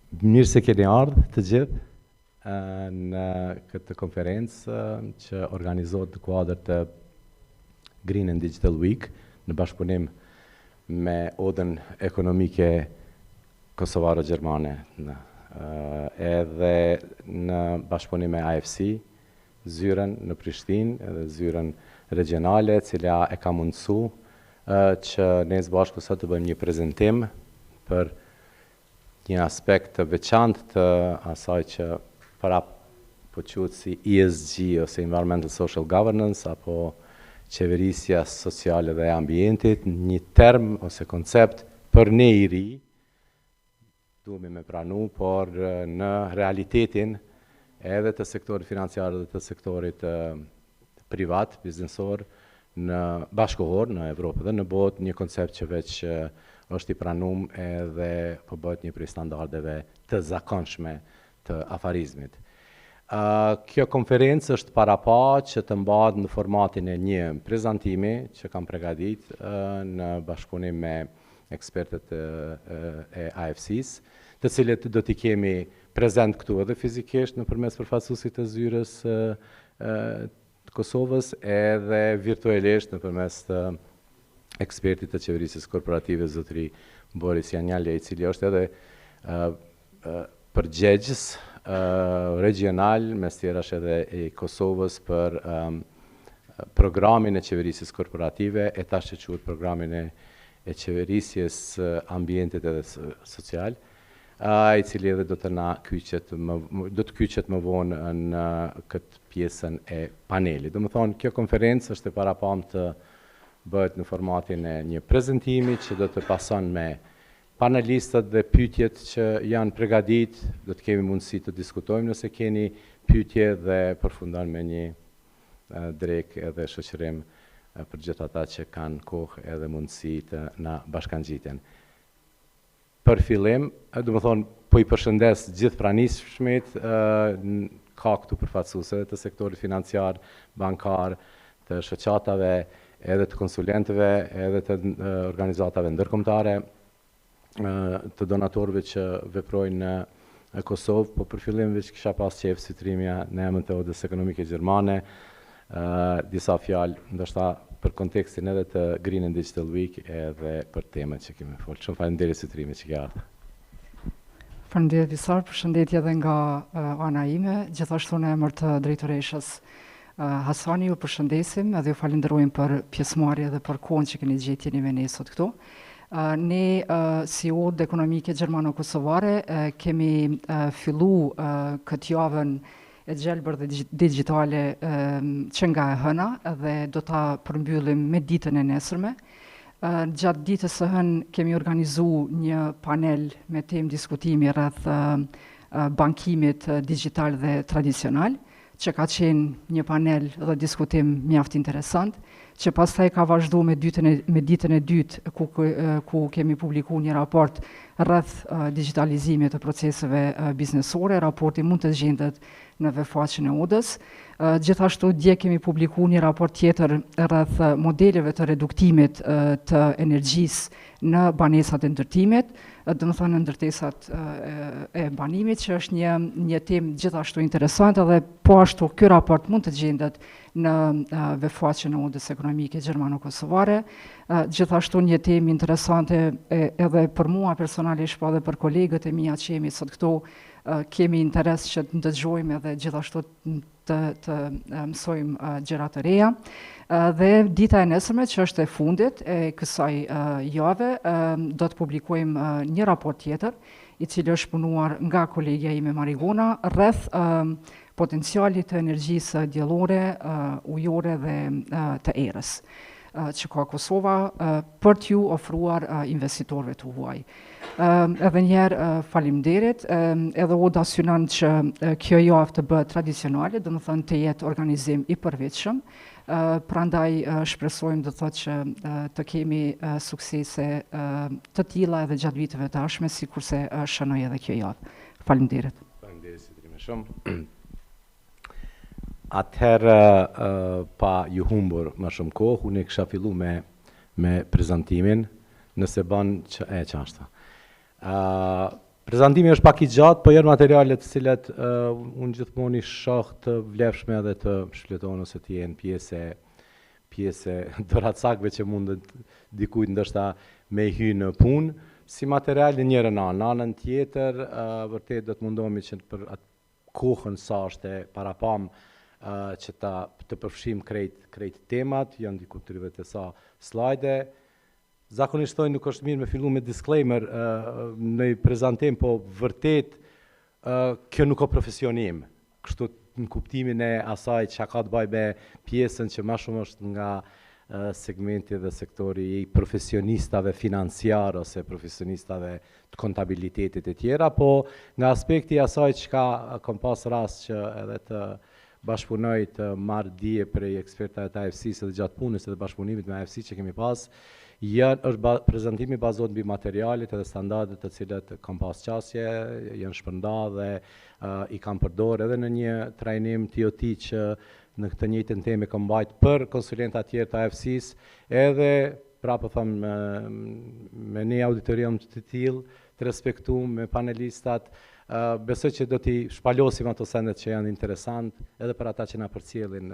Mirë se keni ardhur të gjithë në këtë konferencë që organizohet në kuadër të Green and Digital Week në bashkëpunim me Odën Ekonomike Kosovare-Gjermane edhe në bashkëpunim me AFC, zyren në Prishtinë edhe zyren regionale, cila e ka mundësu që ne së bashku sot të bëjmë një prezantim për një aspekt të veçantë të asaj që para po quhet si ESG ose Environmental Social Governance apo Qeverisja Sociale dhe ambientit, një term ose koncept për ne i ri, duhemi me pranu, por në realitetin edhe të sektorit financiar dhe të sektorit privat, biznesor, në bashkohor, në Evropë dhe në botë, një koncept që veç është i pranum edhe po bëhet një prej standardeve të zakonshme të afarizmit. Kjo konferencë është parapa që të mbahet në formatin e një prezantimi që kam përgatit në bashkëpunim me ekspertët e AFC-s, të cilët do t'i kemi prezent këtu edhe fizikisht nëpërmes përfaqësuesit të zyrës të Kosovës edhe virtualisht nëpërmes të ekspertit të qeverisjes korporative zotëri Boris Janjalja, i cili është edhe përgjegjës regional, mes tjerash edhe i Kosovës për programin e qeverisjes korporative, e tash që quhet programin e qeverisjes ambientit edhe social, i cili edhe do të kyçet më vonë në këtë pjesën e panelit. Do më thonë, kjo konferencë është e parapamë të bëhet në formatin e një prezentimi që do të pason me panelistët dhe pyetjet që janë përgatitur, do të kemi mundësi të diskutojmë nëse keni pyetje dhe përfundon me një drek edhe shoqërim për gjithë ata që kanë kohë edhe mundësi të na bashkangjiten. Për fillim, do të thonë, po i përshëndes gjithë pranishmit, ka këtu përfaqësuese të sektorit financiar, bankar, të shoqatave, edhe të konsulentëve, edhe të organizatave ndërkombëtare, të donatorëve që veprojnë në Kosovë, po për fillim veç kisha pas qejf si trimja në emër të Odës Ekonomike Gjermane, disa fjalë, ndoshta për kontekstin edhe të Green and Digital Week edhe për temën që kemi folur. Shumë faleminderit si trimi që ke ardhur. Faleminderit Visar, përshëndetje edhe nga ana ime, gjithashtu në emër të drejtoreshës Hasani, ju përshëndesim edhe ju falenderojmë për pjesëmarrje dhe për kohën që keni gjetur jeni me ne sot këtu. Ne si Odë Ekonomike Gjermano-Kosovare kemi fillu këtë javën e Gjelbër dhe Dixhitale që nga e hëna dhe do ta përmbyllim me ditën e nesërme. Gjatë ditës së hënë kemi organizuar një panel me temë diskutimi rreth bankimit digjital dhe tradicional, që ka qenë një panel dhe diskutim mjaft interesant, që pastaj ka vazhdu me ditën e dytë ku kemi publikuar një raport rreth digitalizimit të proceseve biznesore. Raporti mund të gjendet në webfaqen e Odës. Gjithashtu dje kemi publikuar një raport tjetër rreth modeleve të reduktimit të energjisë në banesat e ndërtimit, do të thonë ndërtesat e banimit, që është një temë gjithashtu interesante dhe po ashtu ky raport mund të gjendet në webfaqen e Odës Ekonomike Gjermano-Kosovare. Gjithashtu një temë interesante edhe për mua personalisht, po edhe për kolegët e mia që jemi sot këtu, kemi interes që të ndëgjojmë edhe gjithashtu të mësojmë gjëra të reja. Dhe dita e nesërme, që është e fundit e kësaj jave, do të publikojmë një raport tjetër, i cili është punuar nga kolegja ime Marigona rreth potencialit të energjisë diellore, ujore dhe të erës që ka Kosova për t'ju ofruar investitorëve të huaj. Edhe njerë faleminderit, edhe Oda synon që kjo javë të bëhet tradicionale, do të thënë të jetë organizim i përveçshëm. Prandaj shpresojmë do të thotë që të kemi suksese të tilla edhe gjatë viteve të ardhshme, sikurse shënoi edhe kjo javë. Faleminderit. Faleminderit si trime shumë. Atëherë, pa ju humbur më shumë kohë, unë kisha fillu me prezantimin, nëse bën që e çashta. Prezantimi është pak I gjatë, po janë materiale të cilat unë gjithmonë I shoh të vlefshme edhe të shfletohen ose të jenë pjesë doracakëve që mundet dikujt ndoshta me I hy në punë, si material në njërën anë. Në anën tjetër, vërtet do të mundohemi që për atë kohën sa është e parapam që të përfshim krejt temat, janë diku 30 slajde. Zakonisht thojnë nuk është mirë me fillu me disclaimer në prezantim, po vërtet kjo nuk o profesionim. Kështu në kuptimin e asaj që ka të bëjë me pjesën që më shumë është nga segmenti dhe sektori I profesionistave financiar ose profesionistave të kontabilitetit e tjera, po nga aspekti asaj që kam pas rast që edhe të bashkëpunoj të marrë dije prej ekspertave të AFC-së dhe gjatë punës edhe bashkëpunimit me AFC që kemi pas, prezantimi bazohet mbi materialet edhe standardet të cilat kam pas qasje, janë shpërnda dhe I kam përdor edhe në një trajnim TOT që në këtë njëjtën temë kam mbajt për konsulenta tjerë të AFC-së, edhe prapë thëmë me një auditorium të tillë të respektuar me panelistat. Besoj që do t'i shpalosim ato sendet që janë interesant edhe për ata që na përcjellin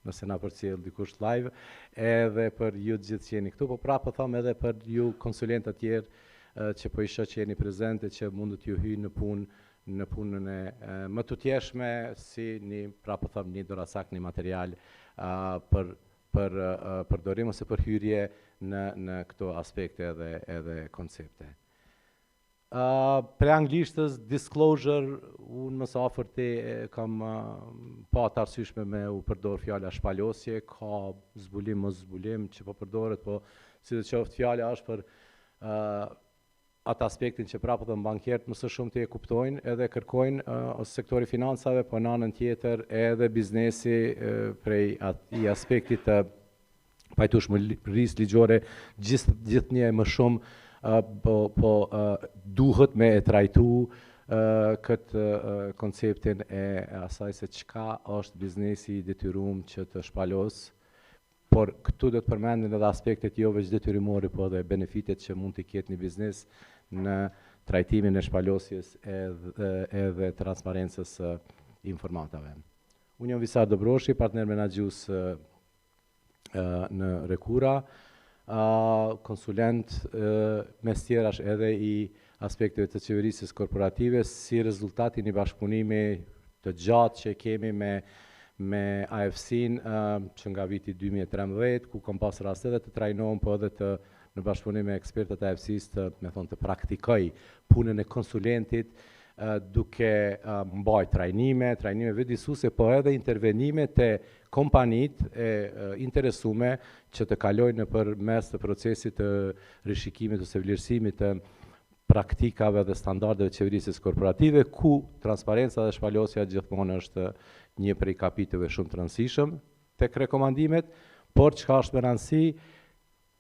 nëse na përcjell dikush live, edhe për ju të gjithë që jeni këtu, po prapë thëmë edhe për ju konsulentë të tjerë që po I shoh që jeni prezente, që mundet ju hyjë në punën e më të tjeshme, si prapë thëmë një doracak, një material për përdorim ose për hyrje në këto aspekte edhe koncepte. Pre anglishtës, disclosure, unë mësë afërti kam pa të arsyeshme me u përdor fjala shpalosje, ka zbulim mos zbulim që po përdoret, po si dhe qoftë fjala është për atë aspektin që prapë dhe bankjerët mësë shumë të e kuptojnë edhe kërkojnë ose sektori financave, po në anën tjetër edhe biznesi prej I aspektit të pajtueshmërisë ligjore gjithnjë më shumë po duhet me e trajtu këtë konceptin e asaj se çka është biznesi I detyruar që të shpalos, por këtu do të përmendin edhe aspektet jo veç detyrimore, po edhe benefitet që mund të ketë një biznes në trajtimin e shpalosjes edhe transparencës informatave. Unë jam Visar Dobroshi, partner menaxhues në Rekura, konsulent mes tjerash edhe I aspekteve të qeverisjes korporative si rezultati një bashkëpunimi të gjatë që kemi me AFC-n që nga viti 2013, ku kam pas rast edhe të trajnohem, po edhe në bashkëpunim me ekspertët e AFC-s të praktikoj punën e konsulentit, duke mbajt trajnime vëdësuese, po edhe intervenime të kompanit e interesume që të kalojnë në përmes të procesit të rishikimit ose vlerësimit të praktikave dhe standardeve të qeverisjes korporative, ku transparenca dhe shpalosja gjithmonë është një prej kapitëve shumë të rëndësishëm tek rekomandimet, por çka është me rëndësi,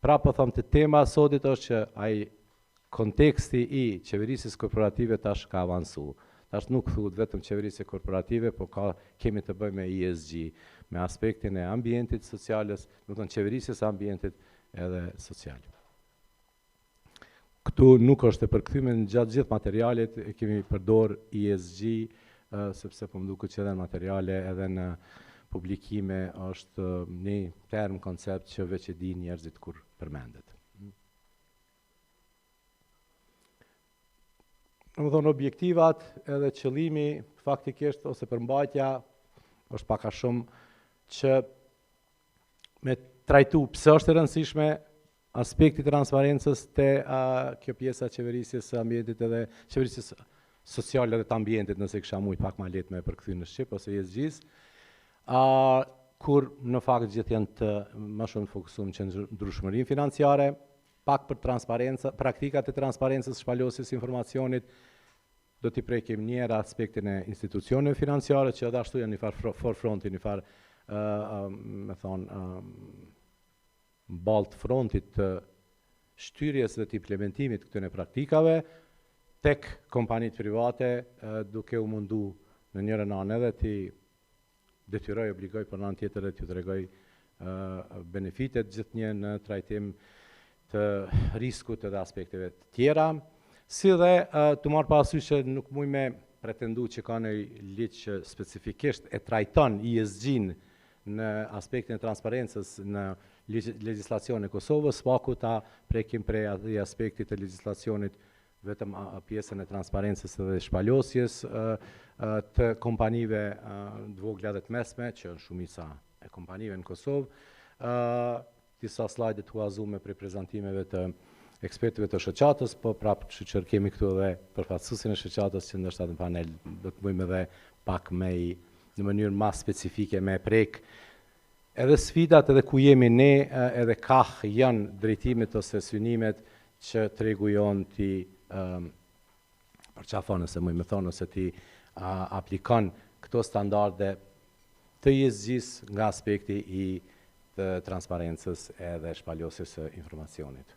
prapë thëmë të tema sotit është që ai konteksti I qeverisjes korporative tash ka avansu. Tash nuk thuhet vetëm qeverisje korporative, po kemi të bëjmë me ESG, me aspektin e ambientit sociales, do të thonë qeverisjes së ambientit edhe social. Këtu nuk është e përkthyme në gjatë gjithë materialet, kemi përdor ESG, sepse po më duket që edhe në materiale edhe në publikime është një term koncept që veç e din njerëzit kur përmendet. Më thonë objektivat edhe qëllimi faktikisht ose përmbajtja është paka shumë që me trajtu pse është e rëndësishme aspekti transparencës te kjo pjesa qeverisjes së ambientit edhe qeverisjes sociale dhe të ambientit, nëse kisha mujt pak ma letë me përkthy në shqip ose ESG-s, kur në fakt gjithë janë më shumë fokusuar që ndryshmërinë financiare, pak për transparencë, praktikat e transparencës, shpalosjes informacionit, do t'i prekim njëra aspektin e institucioneve financiare, që edhe ashtu janë një farë forefronti, një farë, me thonë, balt frontit të shtyrjes dhe të implementimit këtyre praktikave, tek kompanit private, duke u mundu në njërën anë edhe t'i detyroj, obligoj për në anë tjetër dhe t'ju tregoj benefitet gjithnjë në trajtim të riskut edhe aspekteve të tjera. Si dhe të marrë parasysh që nuk muj me pretendu që ka një ligj që specifikisht e trajton ESG-n në aspektin e transparencës në legjislacionin e Kosovës, paku ta prekim prej atij aspektit të legjislacionit vetëm pjesën e transparencës dhe shpalosjes të kompanive të vogla dhe të mesme, që është shumica e kompanive në Kosovë. Disa slajde të huazume për prezantimeve të ekspertëve të shoqatës, po prapë që kemi këtu edhe përfaqësuesin e shoqatës që ndoshta në panel do të bëjmë edhe pak më në mënyrë më specifike me prek edhe sfidat edhe ku jemi ne, edhe kah janë drejtimet ose synimet që tregojnë ti për çfarë thonë se më thonë ose ti aplikon këto standarde të ESG-s nga aspekti i të transparencës edhe shpalosjes së informacionit.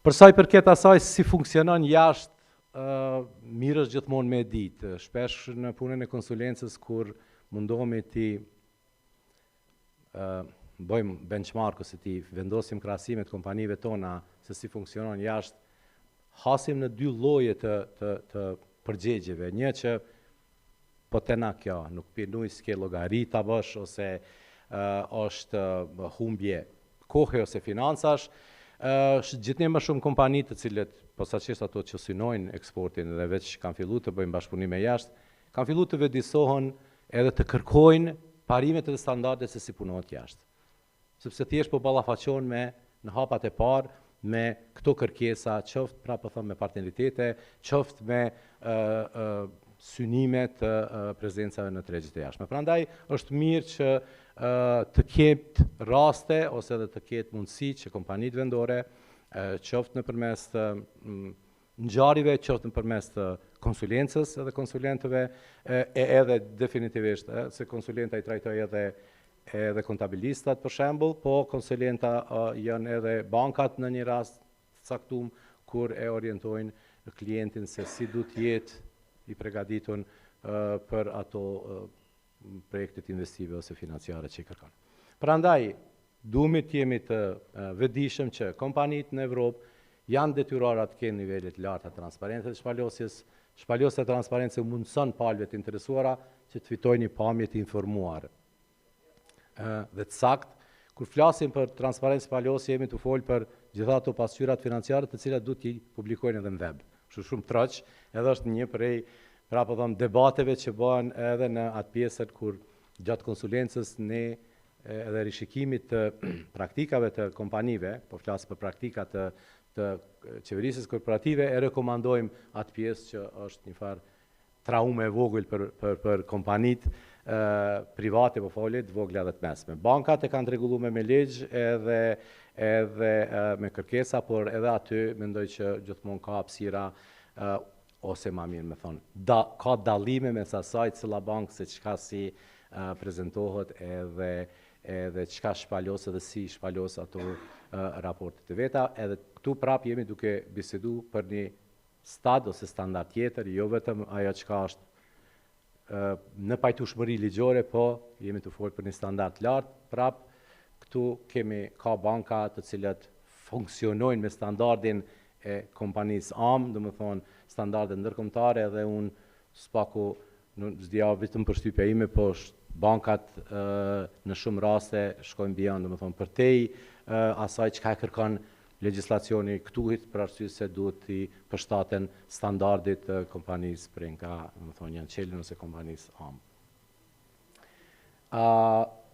Për sa i përket asaj si funksionon jashtë, mirë është gjithmonë me ditë. Shpesh në punën e konsulencës kur mundohemi ti bëjmë benchmark ose ti vendosim krahasimet kompanive tona se si funksionon jashtë, hasim në dy lloje të përgjegjeve. Një që po tena kjo, nuk pinuj s'ke llogari ta bësh ose është humbje kohe ose financash. Gjithnjë më shumë kompani të cilët posaçërisht ato që synojnë eksportin dhe veç kanë filluar të bëjnë bashkëpunime jashtë, kanë filluar të vëdësohen edhe të kërkojnë parimet e standardet se si punohet jashtë. Sepse thjesht po ballafaqohen në hapat e parë me këto kërkesa, qoftë pra po them me partneritete, qoftë me synime të prezencave në tregjet e jashtme. Prandaj është mirë që të ketë raste ose edhe të ketë mundësi që kompanitë vendore, qoftë nëpërmes ngjarjeve, qoftë nëpërmes konsulencës edhe konsulentëve, edhe definitivisht se konsulenta i trajtoj edhe kontabilistat për shembull, po konsulenta janë edhe bankat në një rast caktuar kur e orientojnë klientin se si duhet jetë i përgatitur për ato projektet investive ose financiare që i kërkon. Prandaj, duhet të jemi të vetëdijshëm që kompanitë në Evropë janë detyruara të kenë nivele të larta transparencë dhe shpalosjes. Shpalosja e transparencës mundson palëve të interesuara që të fitojnë një pamje të informuar dhe të saktë. Kur flasim për transparencë shpalosje, jemi të folë për gjitha ato pasqyrat financiare të cilat duhet t'i publikojnë edhe në web. Shumë troq, edhe është një prej po them debateve që bëhen edhe në atë pjesët kur gjatë konsulencës ne edhe rishikimit të praktikave të kompanive, po flas për praktika të qeverisjes korporative, e rekomandojmë atë pjesë që është një farë traume e vogël për kompanitë private, po folet, vogla dhe të mesme. Bankat e kanë rregulluar me ligj edhe me kërkesa, por edhe aty mendoj që gjithmonë ka hapësira ose ma mirë me thonë, ka dallime mes asaj cila bankë se çka si prezentohet edhe çka shpalos edhe si shpalos ato raportet e veta. Edhe këtu prapë jemi duke bisedu për një stad ose standard tjetër, jo vetëm ajo çka është në pajtueshmëri ligjore, po jemi të folë për një standard lartë. Prapë këtu ka banka të cilat funksionojnë me standardin e kompanisë AM, do më thonë standarde ndërkombëtare, dhe unë spaku s'dia vetëm përshtypja ime, po bankat në shumë raste shkojnë beyond, do më thonë përtej asaj çka kërkon legjislacioni këtuhit, për arsye se duhet të përshtaten standardit të kompanisë Prandaj, do më thonë janë qelën ose kompanisë AM.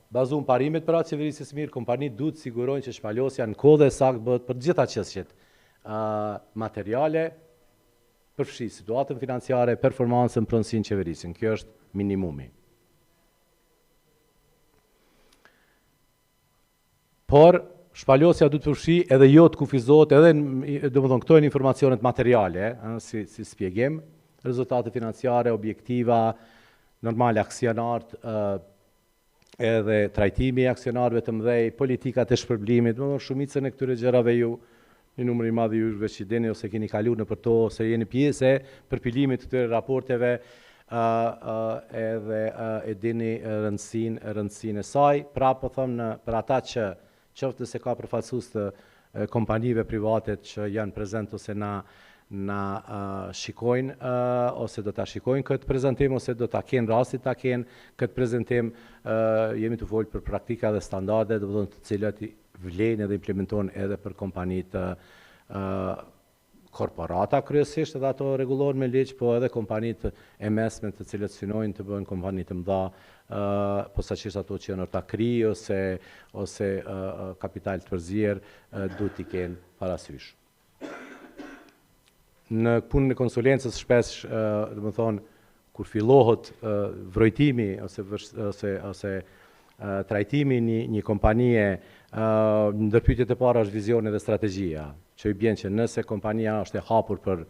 Bazuar parimet për atë qeverisjes mirë, kompanitë duhet sigurojnë që shpalosja në kohë dhe saktë bëhet për gjitha qasjet materiale, përfshi situatën financiare, performancën, pronësinë, qeverisjen. Kjo është minimumi. Por shpalosja duhet përfshi edhe jo të kufizohet, edhe domethënë këto janë informacionet materiale, si shpjegim, rezultate financiare, objektiva, normale aksionarët, edhe trajtimi i aksionarëve të mëdhej, politikat e shpërblimit, domethënë shumicën e këtyre gjërave ju një numër i madh i jush veç i dini ose keni kaluar nëpër to ose jeni pjesë e përpilimit të këtyre raporteve, edhe e dini rëndësinë e saj. Pra po them për ata që qoftë nëse ka përfaqësues të kompanive private që janë prezent ose na shikojnë ose do ta shikojnë këtë prezantim ose do ta kenë rastit ta kenë këtë prezantim, jemi të folur për praktika dhe standarde, domethënë të cilat vlejnë edhe implementohen edhe për kompanitë korporata kryesisht, edhe ato rregullohen me ligj, po edhe kompanitë e mesme të cilat synojnë të bëhen kompani të mëdha, posaçërisht ato që janë ortakri ose kapital të përzier, duhet t'i kenë parasysh. Në punën e konsulencës shpesh, domethënë, kur fillohet vrojtimi ose trajtimi një kompanie, ndërpyetjet e para është vizioni dhe strategjia, që i bën që nëse kompania është e hapur për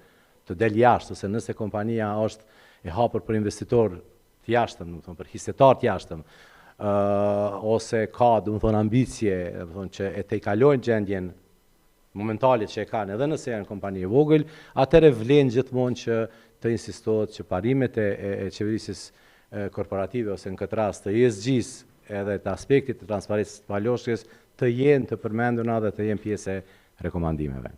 të del jashtë, ose nëse kompania është e hapur për investitor të jashtëm, domethënë për hisetar të jashtëm, ose ka domethënë ambicie, domethënë që e tejkalojnë gjendjen momentale që e kanë, edhe nëse janë kompani e vogël, atëherë vlen gjithmonë që të insistohet që parimet e qeverisjes korporative ose në këtë rast të ESG-s edhe të aspektit të transparencës së shpalosjes të jenë të përmendura dhe të jenë pjesë e rekomandimeve.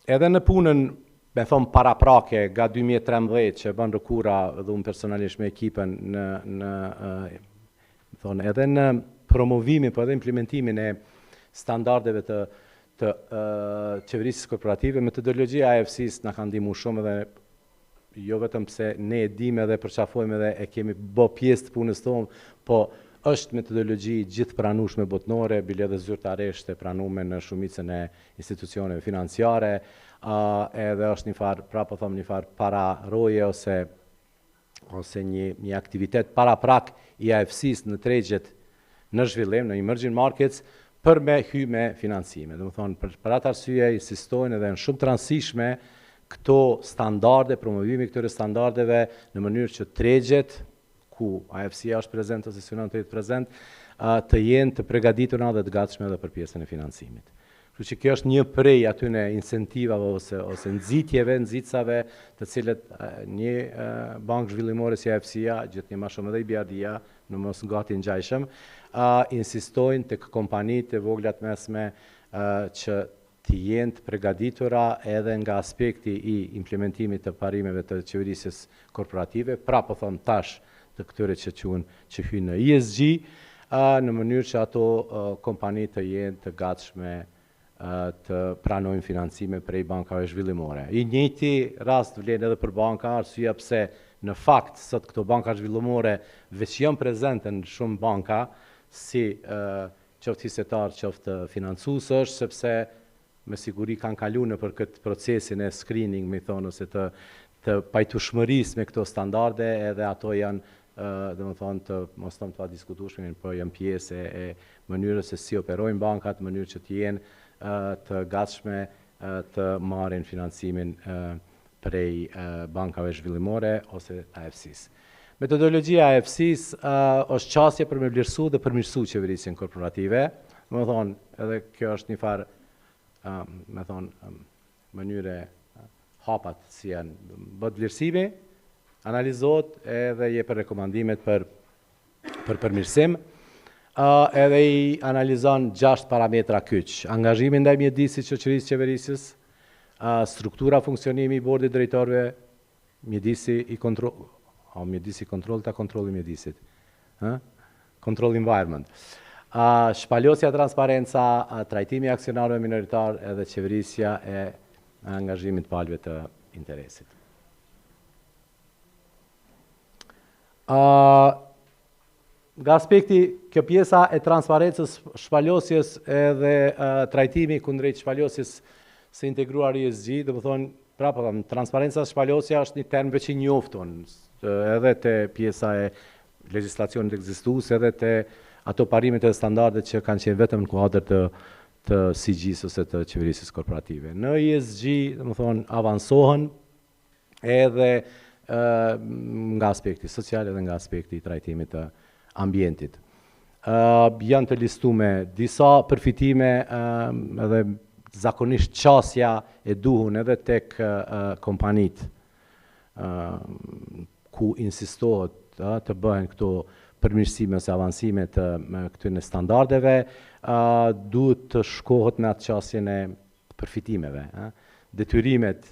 Edhe në punën, me thonë paraprake, nga 2013 që bën rëkura dhe unë personalisht me ekipën edhe në promovimin, po edhe implementimin e standardeve të qeverisjes korporative, metodologjia AFC-s na ka ndihmuar shumë dhe jo vetëm pse ne e dimë edhe përqafojmë edhe e kemi bë pjesë të punës tonë, po është metodologji gjithë pranueshme botnore, bile edhe zyrtarisht e pranuar në shumicën e institucioneve financiare, edhe është një farë pararoje ose një aktivitet paraprak i AFC-s në tregjet në zhvillim, në emerging markets, për me hy me financime. Domethënë, për atë arsye insistojnë edhe në shumë të rëndësishme këto standarde, promovimi këtyre standardeve në mënyrë që tregjet ku AFC-ja është prezent ose synon të jetë prezent, të jenë të përgatitura dhe të gatshme edhe për pjesën e financimit. Kështu që kjo është një prej atyne incentivave ose nxitjeve të cilët një bankë zhvillimore si AFC-ja, gjithnjë më shumë edhe IBRD-ja, në mos gati ngjajshëm, insistojnë tek kompanitë e vogla të mesme që të jenë të përgatitura edhe nga aspekti i implementimit të parimeve të qeverisjes korporative, pra po them tash të këtyre që hyjnë në ESG, në mënyrë që ato kompani të jenë të gatshme të pranojnë financime prej bankave zhvillimore. I njëjti rast vlen edhe për banka, arsyeja pse në fakt sot këto banka zhvillimore veç janë prezente në shumë banka, si qoftë hisetar, qoftë financues, është sepse me siguri kanë kaluar nëpër këtë procesin e screening, me thonë, ose të pajtueshmërisë me këto standarde, edhe ato janë domethënë të mos them të padiskutueshme, po janë pjesë e mënyrës se si operojnë bankat, mënyrë që të jenë të gatshme të marrin financimin prej bankave zhvillimore ose AFC-s. Metodologjia e AFC-s është qasje për me vlerësu dhe përmirësu qeverisjen korporative. Domethënë, edhe kjo është një farë mënyre hapat si janë bët vlerësimi, analizohet edhe je për rekomandimet për përmirësim, edhe i analizon 6 parametra kyç: angazhimin ndaj mjedisit, shoqërisë, qeverisjes, struktura funksionimi i bordit drejtorëve, mjedisi kontroll ta kontrolli mjedisit, control environment, shpalosja transparenca, trajtimi aksionarëve minoritar edhe qeverisja e angazhimit palëve të interesit. Nga aspekti, kjo pjesa e transparencës, shpalosjes edhe trajtimi kundrejt shpalosjes së integruar ESG, domethënë, transparenca shpalosja është një term veç i njoftun, edhe te pjesa e legjislacionit ekzistues, edhe te ato parimet e standardet që kanë qenë vetëm në kuadër të CG-s ose të qeverisjes korporative. Në ESG, domethënë, avansohen edhe nga aspekti social edhe nga aspekti i trajtimit të ambientit. Janë të listuar disa përfitime edhe zakonisht qasja e duhun edhe tek kompanit ku insistohet të bëhen këto përmirësime ose avancime të këtyre standardeve, duhet të shkohet me atë qasjen e përfitimeve. Detyrimet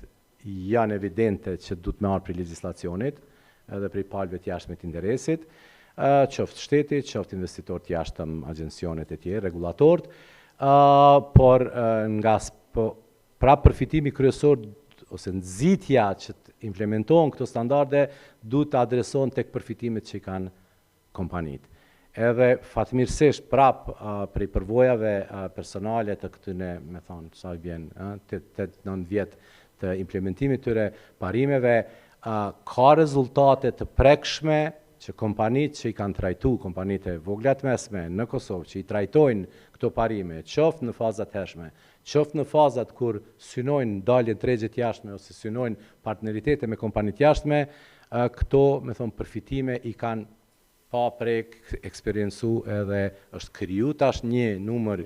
janë evidente që duhet me arë për legislacionit, edhe për i palëve të jashtme të interesit, qoftë shteti, qoftë investitor të jashtëm agjensionet e tjerë, regulatorët, por nga pra përfitimi kryesor ose nxitja që të implementohen këto standarde duhet të adresohen tek përfitimet që i kanë kompanit. Edhe fatmirësisht prap prej përvojave personale të këtyne, me thonë, sa i bjen, 8-9 vjet të implementimit tyre parimeve, ka rezultate të prekshme që kompanit që i kanë trajtu, kompanit e vogla të mesme në Kosovë, që i trajtojnë këto parime, qoftë në fazat hershme, qoftë në fazat kur synojnë dalje tregjet jashtme ose synojnë partneritete me kompanit jashtme, këto, me thonë, përfitime i kanë pa prek eksperiencu edhe është kriju tash një numër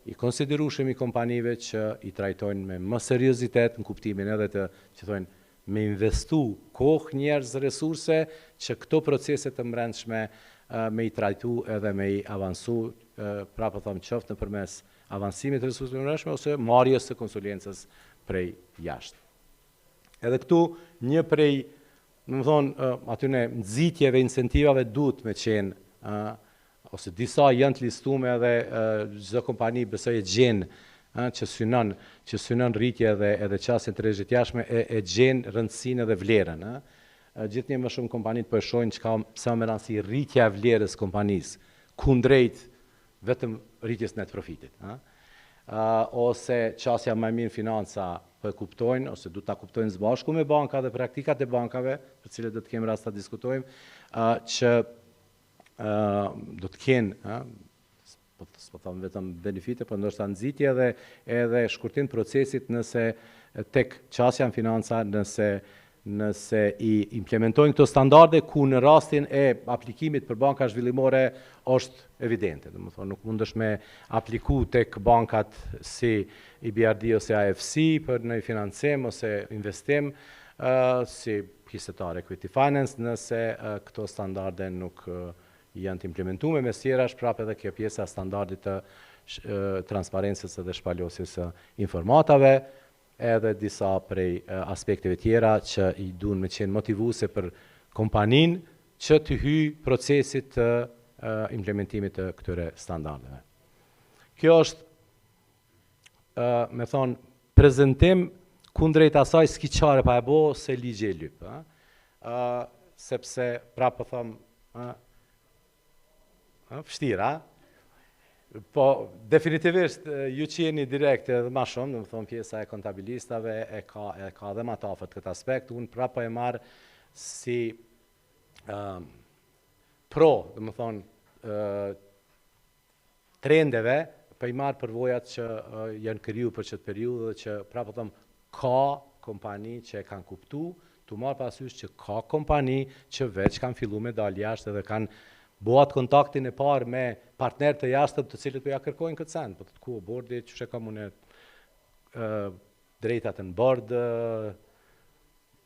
i konsiderueshëm i kompanive që i trajtojnë me më seriozitet në kuptimin edhe të që thonë me investu kohë, njerëz, resurse që këto procese të mbrendshme me i trajtu edhe me i avansu, pra po them qoftë nëpërmes avancimit të resurseve të mbrendshme ose marrjes së konsulencës prej jashtë. Edhe këtu një prej në më thonë, atyne nxitjeve, incentivave duhet me qenë, ose disa janë të listume edhe çdo kompani besoj e gjenë që synon rritje edhe qasjen të rrezikut jashtme e gjenë rëndësinë edhe vlerën. Gjithnjë më shumë kompanit po e shohin çka sa më rëndësi rritja e vlerës kompanisë kundrejt vetëm rritjes net profitit. Ose qasja më mirë financa po e kuptojnë, ose du ta kuptojnë së bashku me banka dhe praktikat e bankave, për cilët do të kemi rast ta diskutojmë, që do të kenë, s'po them vetëm benefite, por ndoshta nxitje edhe shkurtim procesit nëse tek qasja në financa, nëse i implementojnë këto standarde ku në rastin e aplikimit për banka zhvillimore është evidente. Domethënë nuk mundesh me apliku tek bankat si IBRD ose AFC për në financim ose investim si pjesëtar equity finance nëse këto standarde nuk janë të implementuar me sjerash prapë edhe kjo pjesa standardit të transparencës dhe shpalosjes së informatave, edhe disa prej aspekteve tjera që i duhen me qenë motivuese për kompanin që të hyjë procesit të implementimit të këtyre standardeve. Kjo është, me thonë, prezantim kundrejt asaj s'ki çare pa e bo se ligji e lyp. Sepse, pra po thëmë, vështirë, po, definitivisht, ju që jeni direkt edhe ma shumë, dhe më thonë pjesa e kontabilistave, e ka dhe ma tafët këtë aspekt, unë prapë e marë si pro, dhe më thonë, trendeve, për i marë përvojat që janë kriju për qëtë periudhë, dhe që prapë thëmë, ka kompani që e kanë kuptu, të marë pasysh që ka kompani që veç kanë fillu me dalë jashtë dhe kanë boat kontaktin e parë me partnerë të jashtëm të cilët po ja kërkojnë këtë send, po të ku bordi që shë ka mune drejtat në bord,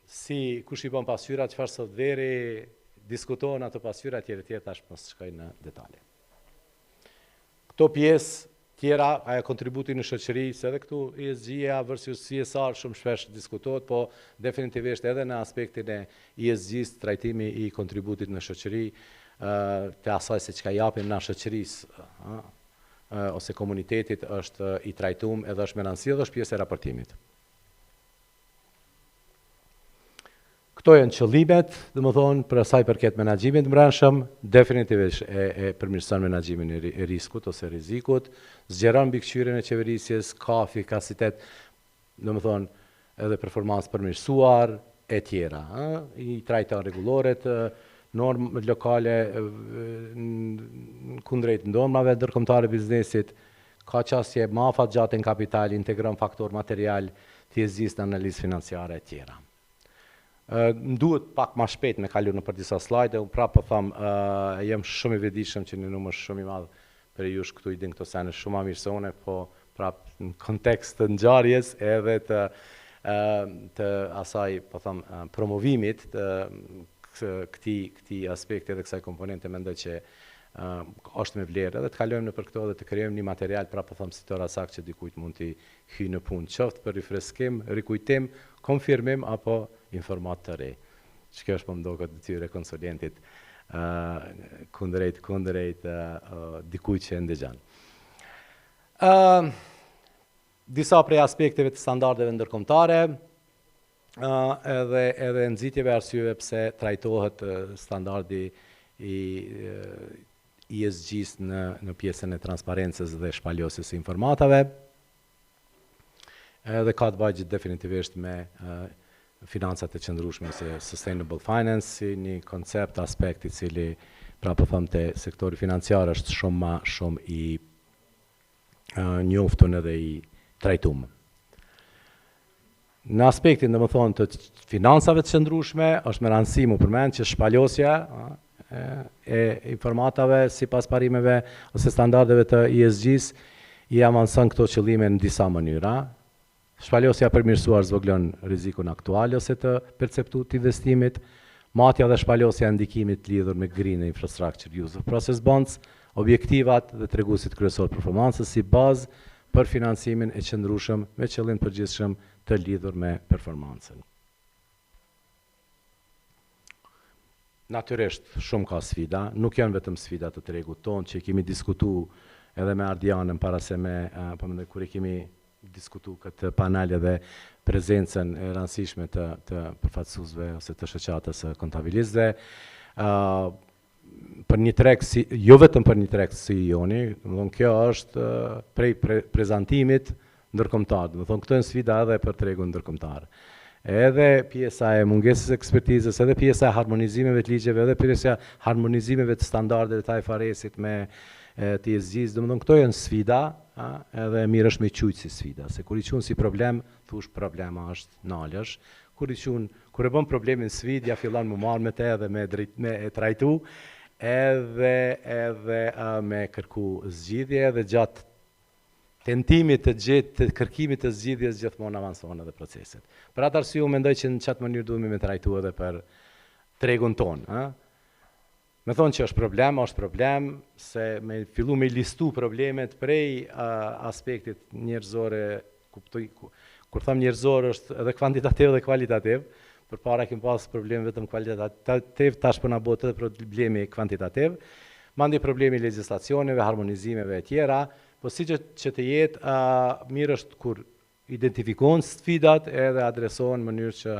si kush i bën pasyra, çfarë softveri, diskutohen ato pasyra tjerë tash mos shkoj në detale. Këto pjesë tjera, ajo kontributi në shoqëri, se edhe këtu ESG-ja versus CSR shumë shpesh diskutohet, po definitivisht edhe në aspektin e ESG-s, trajtimi i kontributit në shoqëri, të asaj se çka japim na shoqërisë ose komunitetit është i trajtuar edhe është me rëndësi edhe është pjesë e raportimit. Këto janë qëllimet, domethënë për asaj përket menaxhimit të brendshëm, definitivisht e përmirëson menaxhimin e riskut ose rrezikut, zgjeron mbikëqyrjen e qeverisjes, ka efikasitet, domethënë edhe performancë përmirësuar e tjera, i trajton rregulloret, normë lokale kundrejt normave ndërkombëtare biznesit, ka qasje më afat gjatë në kapital, integron faktor material, thjesht analizë financiare e tjera. Duhet pak ma shpejt me kalu në për disa slajde, unë prapë po tham, jem shumë i vetëdijshëm që një numër shumë i madh për jush këtu i din këto sene shumë ma mirë se une, po prapë në kontekst të ngjarjes edhe të asaj, po tham, promovimit, këtij aspekti dhe kësaj komponente mendoj që është me vlerë edhe të kalojmë në për këto dhe të krijojmë një material po them si tora sakt që dikujt mund të hyjë në punë, qoftë për rifreskim, rikujtim, konfirmim apo informat të re. Që kjo është po më duket detyre e konsulentit kundrejt dikujt që e ndëgjon. Disa prej aspekteve të standardeve ndërkombëtare, edhe nxitjeve arsyeve pse trajtohet standardi i ESG-s në pjesën e transparencës dhe shpalosjes së informatave. Edhe ka të bëjë definitivisht me financat e qëndrueshme si sustainable finance, si një koncept, aspekt i cili pra po them te sektori financiar është shumë i njoftun edhe i trajtuar. Në aspektin domethënë të financave të qëndrueshme është me rëndësi më përmend që shpalosja e informatave sipas parimeve ose standardeve të ESG-s i avanson këto qëllime në disa mënyra. Shpalosja përmirësuar zvoglon rrezikun aktual ose të perceptuar të investimit, matja dhe shpalosja e ndikimit lidhur me green infrastructure use of process bonds, objektivat dhe treguesit kryesor performancës si bazë për financimin e qëndrueshëm me qëllim përgjithshëm të lidhur me performancën. Natyrisht shumë ka sfida, nuk janë vetëm sfida të tregut tonë që kemi diskutuar edhe me Ardianën para se kur kemi diskutuar këtë panel edhe prezencën e rëndësishme të përfaqësuesve ose të shoqatës së kontabilistëve. Për një treg jo vetëm për një treg si joni, domethënë kjo është prej prezantimit ndërkombëtar, domethënë këto janë sfida edhe për tregun ndërkombëtar. Edhe pjesa e mungesës ekspertizës, edhe pjesa e harmonizimeve të ligjeve, edhe pjesa e harmonizimeve të standardeve të IFRS-it me të ESG-s, domethënë këto janë sfida, edhe mirë është me qujtë si sfida, se kur i quhen si problem, thush problema është nalësh, kur e bën problemin sfidë, ja fillon më marrë me te edhe me e trajtu, edhe me kërku zgjidhje, edhe gjatë tentimit të kërkimit të zgjidhjes gjithmonë avanson edhe proceset. Për atë arsye unë mendoj që në çat mënyrë duhemi me trajtu edhe për tregun tonë, Me thonë që është problem, se me fillu me listu problemet prej aspektit njerëzore, kur tham njerëzor është edhe kvantitativ dhe kvalitativ, përpara kemi pas problem vetëm kvalitativ, tash po na bëhet edhe problemi kvantitativ, mandej problemi legjislacioneve, harmonizimeve e tjera, po siç që të jetë, mirë është kur identifikohen sfidat edhe adresohen në mënyrë që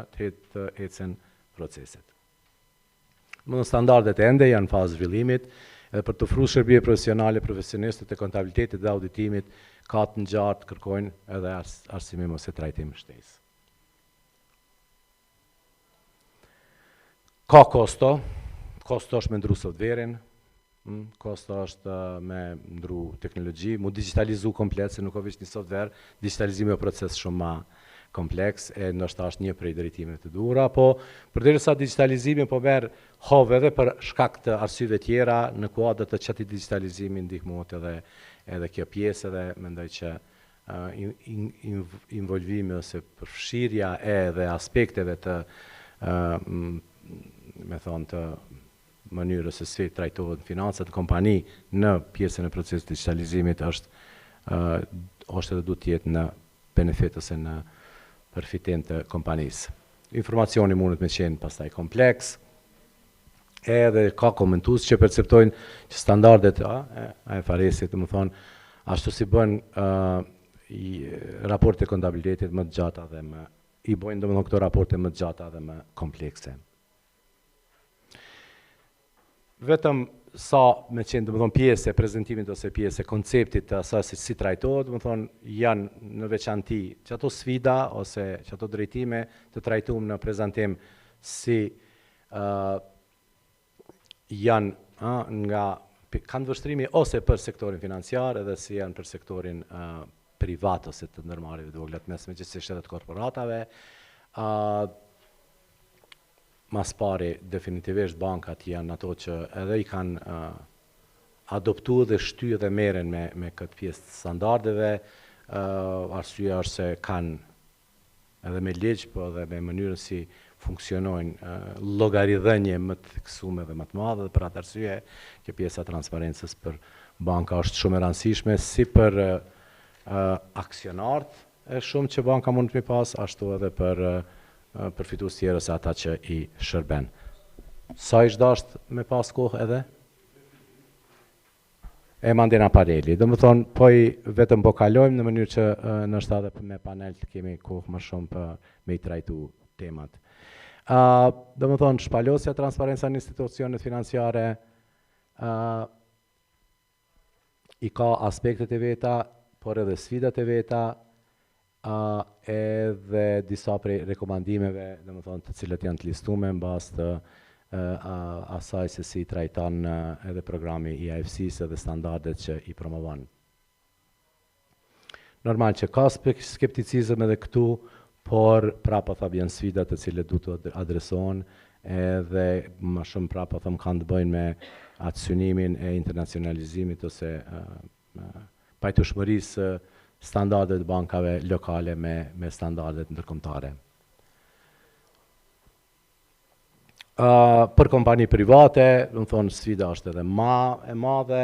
të ecën proceset. Në standardet ende janë fazë zhvillimit, edhe për të ofruar shërbime profesionale profesionistët e kontabilitetit dhe auditimit ka të ngjartë kërkojnë edhe arsimim ose trajtim shtesë. Ka kosto është me ndru softverin, kosto është me ndru teknologji, mu digitalizu komplet, se nuk ka veç një software, digitalizimi o proces shumë ma kompleks, e nështë është një prej drejtimeve të duhura, po përderisa digitalizimi po merr hove edhe për shkak të arsyeve tjera në kuadër të çati digitalizimi ndihmohet edhe kjo pjesë edhe mendoj që involvimi ose përfshirja edhe aspekteve të të mënyrës se si trajtohet financat në kompani në pjesën e procesit të digitalizimit është edhe duhet të jetë në benefit ose në përfitim të kompanisë. Informacioni mundet me qenë pastaj kompleks, edhe ka komentues që perceptojnë që standardet e IFRS-it, ashtu si bën raportet e kontabilitetit më të gjata dhe i bojnë këto raporte më të gjata dhe më komplekse. Vetëm sa me qenë pjesë e prezentimit ose pjesë e konceptit të asaj se si trajtohet, janë në veçanti që ato sfida ose që ato drejtime të trajtuar në prezentim si janë nga kanë vështrimi ose për sektorin financiar edhe si janë për sektorin privat ose të ndërmarrjeve të vogla të mesme, gjithsesi edhe të korporatave. Mas pari, definitivisht bankat janë ato që edhe i kanë adoptuar dhe shtyr dhe merren me këtë pjesë të standardeve, arsyeja është se kanë edhe me ligj, po edhe me mënyrën si funksionojnë llogaridhënie më të theksuar dhe më të madhe, dhe për atë arsye kjo pjesa e transparencës për banka është shumë e rëndësishme si për aksionarët e shumë që banka mund të mi pas, ashtu edhe për përfitues tjerë se ata që i shërben. Sa ish dasht me pas kohë edhe? E mandena pareli. Dhe më thonë, po i vetëm po kalojmë në mënyrë që nështë edhe me panel të kemi kohë më shumë për me i trajtu temat. Dhe më thonë, shpalosja, transparenca në institucionet financiare i ka aspektet e veta, por edhe sfidat e veta, edhe disa prej rekomandimeve, dhe më thonë, të cilët janë të listume në bazë të asaj se si trajton edhe programi i AFC-s edhe standardet që i promovon. Normal që ka skepticizëm edhe këtu, por prapa thab janë sfidat të cilët duhet të adresohen, edhe më shumë prapa thab kanë të bëjnë me atë synimin e internacionalizimit ose pajtueshmërisë standardet bankave lokale me standardet ndërkombëtare. Për kompani private, do të thonë sfida është edhe më e madhe,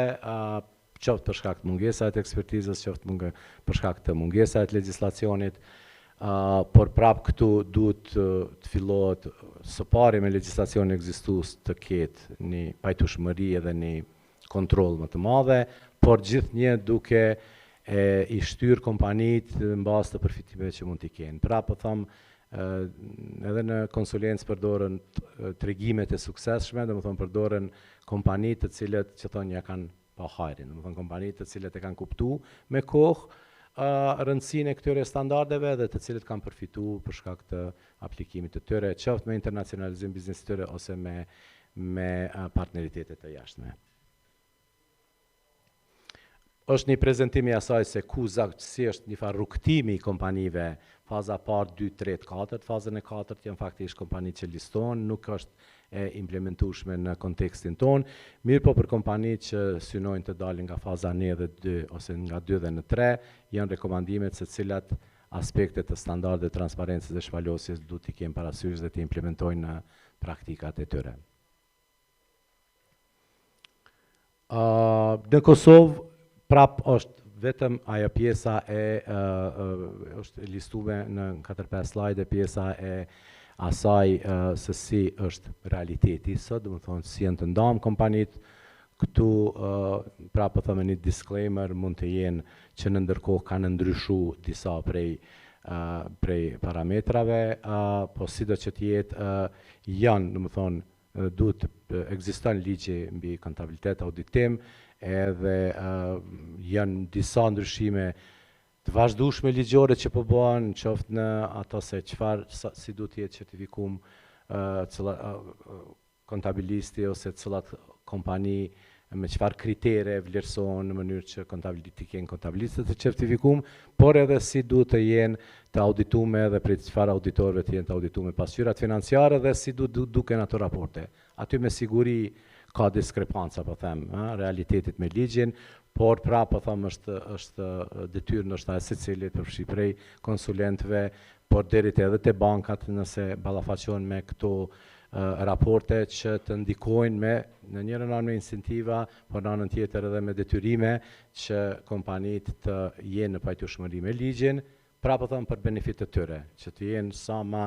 qoftë për shkak të mungesave të ekspertizës, qoftë për shkak të mungesave të legjislacionit, por prap këtu duhet të fillohet së pari me legjislacionin ekzistues të ketë një pajtueshmëri edhe një kontroll më të madhe, por gjithnjë duke i shtyr kompanitë në bazë të përfitimeve që mund t'i kenë. Prapë them edhe në konsulencë përdoren tregimet e suksesshme, domethënë përdoren kompani të cilët që thonë ja kanë pa hajrin, domethënë kompani të cilët e kanë kuptuar me kohë rëndësinë e këtyre standardeve dhe të cilët kanë përfituar për shkak të aplikimit të tyre, qoftë me internacionalizim biznesit të tyre ose me partneritete të jashtme. Është një prezantim i asaj se ku zaktësisht një farë rrugtimi i kompanive, faza parë, 2, 3, 4, fazën e 4 janë faktikisht kompani që listohen, nuk është e implementueshme në kontekstin tonë, mirë po për kompani që synojnë të dalin nga faza 1 dhe 2 ose nga 2 dhe në 3, janë rekomandimet se cilat aspektet të standardet transparencës dhe shpalosjes duhet t'i kenë parasysh dhe t'i implementojnë në praktikat e tyre. Në Kosovë prap është vetëm ajo pjesa është listuar në 4-5 slide pjesa e asaj se si është realiteti sot, do të thonë si janë të ndamë kompanitë. Këtu prapë thëmë një disclaimer mund të jenë që në ndërkohë kanë ndryshuar disa prej parametrave, po sido që të jetë janë, do të thonë, duhet ekziston ligji mbi kontabilitet, auditim, edhe janë disa ndryshime të vazhdueshme ligjore që po bëhen, qoftë në ato se si duhet të jetë certifikum kontabilisti ose cilat kompani me çfarë kritere vlerësohen në mënyrë që kontabilisti kenë kontabilistët të certifikum, por edhe si duhet të jenë të auditume dhe prej çfarë auditorëve të jenë të auditume pasqyrat financiare dhe si duken ato raporte. Aty me siguri ka diskrepanca, po them, realitetit me ligjin, por pra po them është detyrë ndoshta e secilit përfshi prej konsulentëve, por deri edhe te bankat nëse ballafaqohen me këto raporte që të ndikojnë në njërin anë me incentiva, por në anën tjetër edhe me detyrime që kompanitë të jenë në pajtueshmëri me ligjin, pra po them për benefit të tyre, që të jenë sa më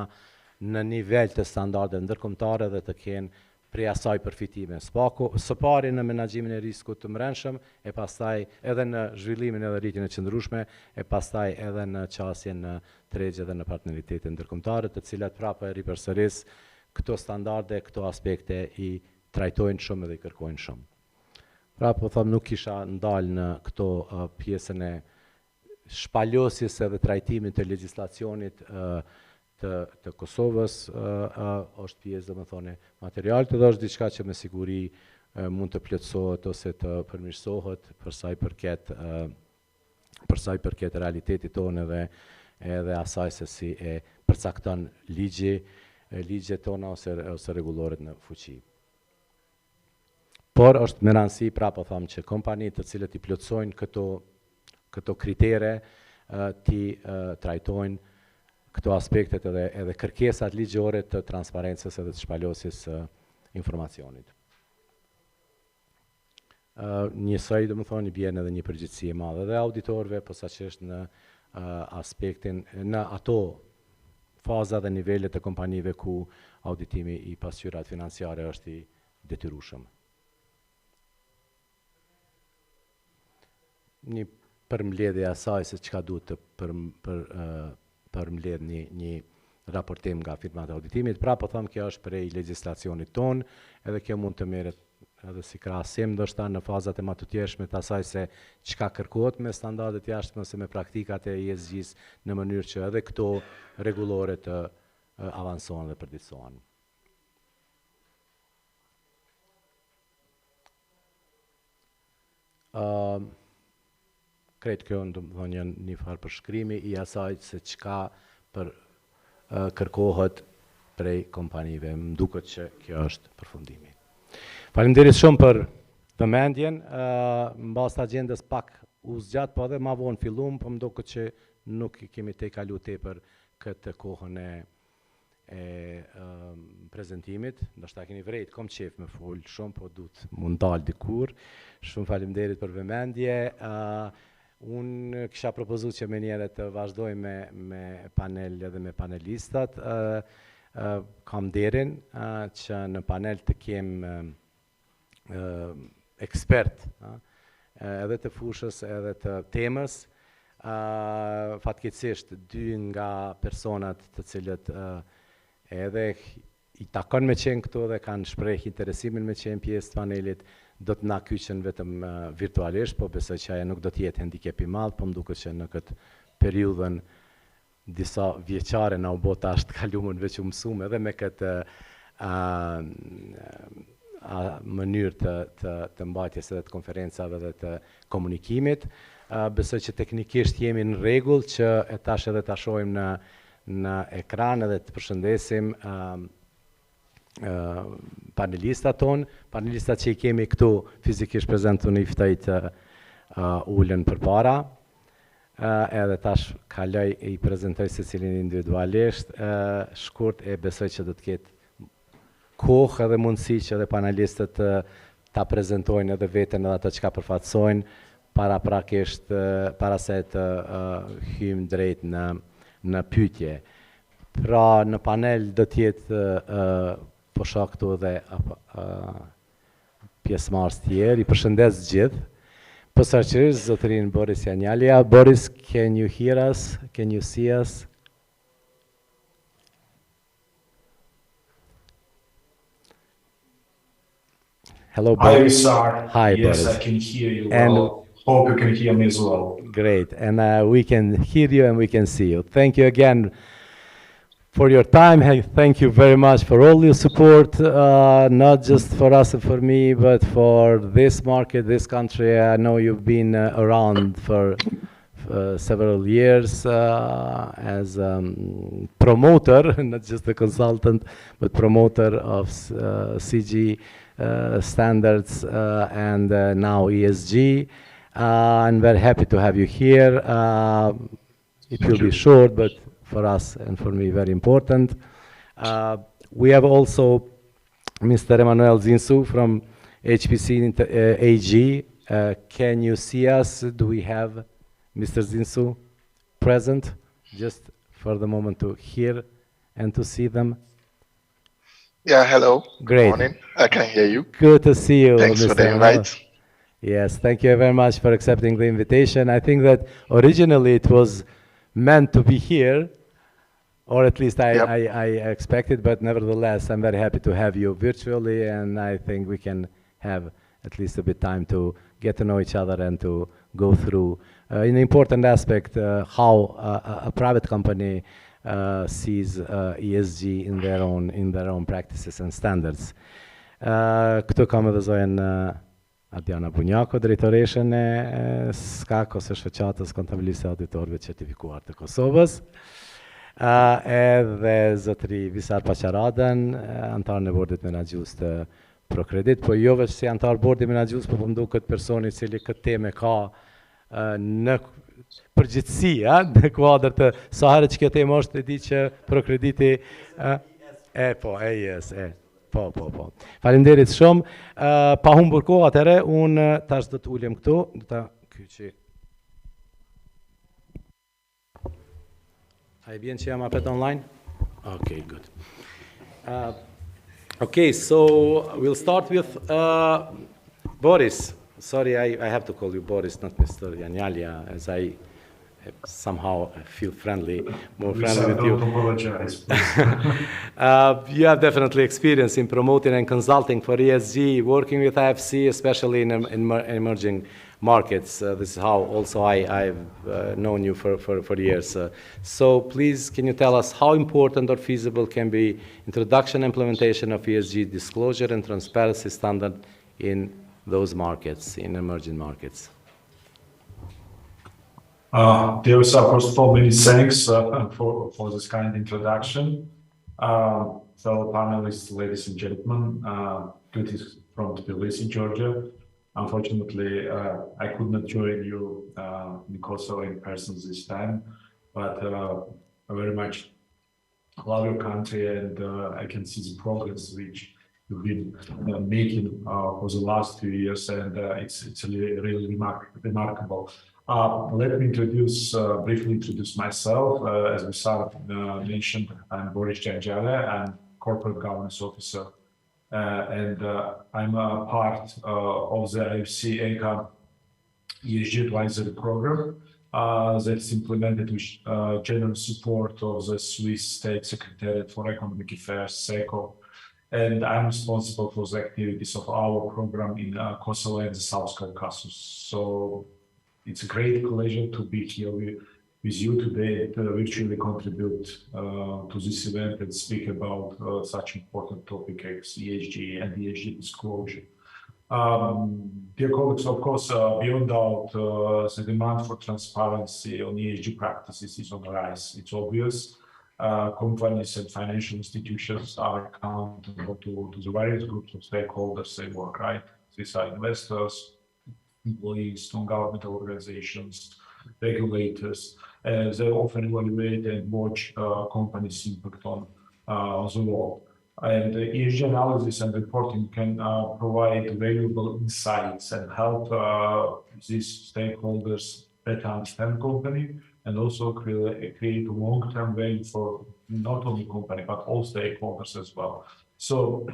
në nivel të standardeve ndërkombëtare dhe të kenë prej asaj përfitime. Së pari në menaxhimin e riskut të mbrëmshëm, e pastaj edhe në zhvillimin edhe rritjen e qëndrueshme, e pastaj edhe në qasjen në tregje dhe në partneritete ndërkombëtare, të cilat prapë ripërsëris këto standarde, këto aspekte i trajtojnë shumë dhe i kërkojnë shumë. Pra po them nuk kisha ndalë në këto pjesën e shpalosjes edhe trajtimit të legjislacionit të Kosovës, është pjesë domethënë material të dhe është diçka që me siguri mund të plotësohet ose të përmirësohet për sa i përket realitetit tonë edhe asaj se si e përcakton ligjet tona ose rregulloret në fuqi. Por është me rëndësi prapë them që kompanitë të cilët i plotësojnë këto kritere ti trajtojnë këto aspektet edhe kërkesat ligjore të transparencës edhe të shpalosjes së informacionit. Njësoj, do më thonë, i bjen edhe një përgjithësi e madhe dhe auditorëve, posaçërisht në aspektin, në ato faza dhe nivelet e kompanive ku auditimi i pasqyrat financiare është i detyrueshëm. Një përmbledhje asaj se çka duhet të përmbledh një raportim nga firmat e auditimit. Pra po them kjo është prej legjislacionit ton, edhe kjo mund të merret edhe si krahasim ndoshta në fazat e matutjeshme të asaj se çka kërkohet me standardet jashtme ose me praktikat e ESG-s në mënyrë që edhe këto rregullore të avansohen dhe përditësohen. Kretë kjo në një farë përshkrimi i asaj se çka kërkohet prej kompanive. Më duket që kjo është përfundimi. Faleminderit shumë për vëmendjen. Mbas të agjendës pak u zgjat, po edhe ma vonë fillum, po më duket që nuk kemi te kalu tepër këtë kohën e prezentimit. Ndoshta keni vrejt, kom qef me fol shumë, po duhet mund dal dikur. Shumë faleminderit për vëmendje. Unë kisha propozu që me njëre të vazhdoj me panel edhe me panelistat. Kam derin që në panel të kem ekspert edhe të fushës edhe të temës. Fatkeqësisht dy nga personat të cilët edhe i takon me qenë këtu dhe kanë shpreh interesimin me qenë pjesë të panelit, do të na kyçen vetëm virtualisht, po besoj që ajo nuk do të jetë hendikep i madh, po më duket që në këtë periudhën disa vjeçare na u bë tash të kaluar veç u mësuam edhe me këtë mënyrë të mbajtjes edhe të konferencave dhe të komunikimit. Besoj që teknikisht jemi në rregull që tash edhe ta shohim në ekran edhe të përshëndesim panelistat tonë. Panelistat që i kemi këtu fizikisht prezent unë i ftoj të ulen përpara. Edhe tash kaloj i prezentoj secilin individualisht. Shkurt e besoj që do të ketë kohë edhe mundësi që edhe panelistët ta prezentojnë edhe veten edhe ato çka përfaqësojnë para se të hyjmë drejt në pyetje. Pra në panel do të jetë po shoh këtu edhe pjesëmarrës tjerë, i përshëndes gjithë. Posaçërisht zotërin Boris Janjalia. Boris, can you hear us? Can you see us? Hello, Boris. Hi, Sar. Hi, yes, Boris. I can hear you And well. Hope you can hear me as well. Great, and we can hear you and we can see you. Thank you again for your time. Thank you very much for all your support, not just for us and for me, but for this market, this country. I know you've been around for several years as promoter, not just a consultant, but promoter of CG standards and now ESG. I'm very happy to have you here. It will be short, but for us and for me very important. We have also Mr. Emanuel Zinsu from HPC AG. Can you see us? Do we have Mr. Zinsu present? Just for the moment to hear and to see them. Yeah, hello. Great. Good morning. I can hear you. Good to see you, Thanks Mr. for the Emanuel. invite. Yes, thank you very much for accepting the invitation. I think that originally it was meant to be here, or at least I expected, but nevertheless, I'm very happy to have you virtually, and I think we can have at least a bit time to get to know each other and to go through an important aspect, how a private company sees ESG in their own practices and standards. Këtu kam edhe zojen Adriana Bunjako, drejtoreshën e SKAK ose shoqatës kontabiliste auditorëve certifikuar të Kosovës. Edhe zotëri Visar Paçaradën, antar në bordit menaxhues të Procredit, po jo vetëm si antar bordi menaxhues, po më duket personi i cili këtë temë ka në përgjithësi, në kuadër të sa herë që kjo temë është e di që prokrediti po. Faleminderit shumë. Pa humbur kohë atëre, unë tash do të ulem këtu, do ta kyçi. A i bjen që jam apet online? Okay, good. Okay, so we'll start with Boris. Sorry, I have to call you Boris, not Mr. Yanyalia, as I somehow feel more friendly with you. Don't apologize. You have definitely experience in promoting and consulting for ESG, working with IFC, especially in emerging markets. This is how also I've known you for years. So please, can you tell us how important or feasible can be introduction and implementation of ESG disclosure and transparency standard in those markets, in emerging markets? First of all, many thanks for this kind introduction. Fellow panelists, ladies and gentlemen, greetings from Tbilisi, Georgia. Unfortunately, I could not join you in Kosovo in person this time, but I very much love your country, and I can see the progress which you've been making for the last few years, and it's really remarkable. Let me briefly introduce myself. As Visar mentioned, I'm Boris Dixhitale. I'm Corporate Governance Officer, and I'm a part of the IFC ECA ESG Advisory Program that's implemented with general support of the Swiss State Secretariat for Economic Affairs, SECO, and I'm responsible for the activities of our program in Kosovo and the South Caucasus. So it's a great pleasure to be here with you today to virtually contribute to this event and speak about such important topic as ESG and ESG disclosure. Dear colleagues, of course, beyond doubt, the demand for transparency on ESG practices is on the rise. It's obvious. Companies and financial institutions are accountable to the various groups of stakeholders they work, right? These are investors, employees, non-governmental organizations, regulators. They often evaluate and watch companies' impact on the world. And ESG analysis and reporting can provide valuable insights and help these stakeholders better understand company and also create long-term value for not only company, but all stakeholders as well. So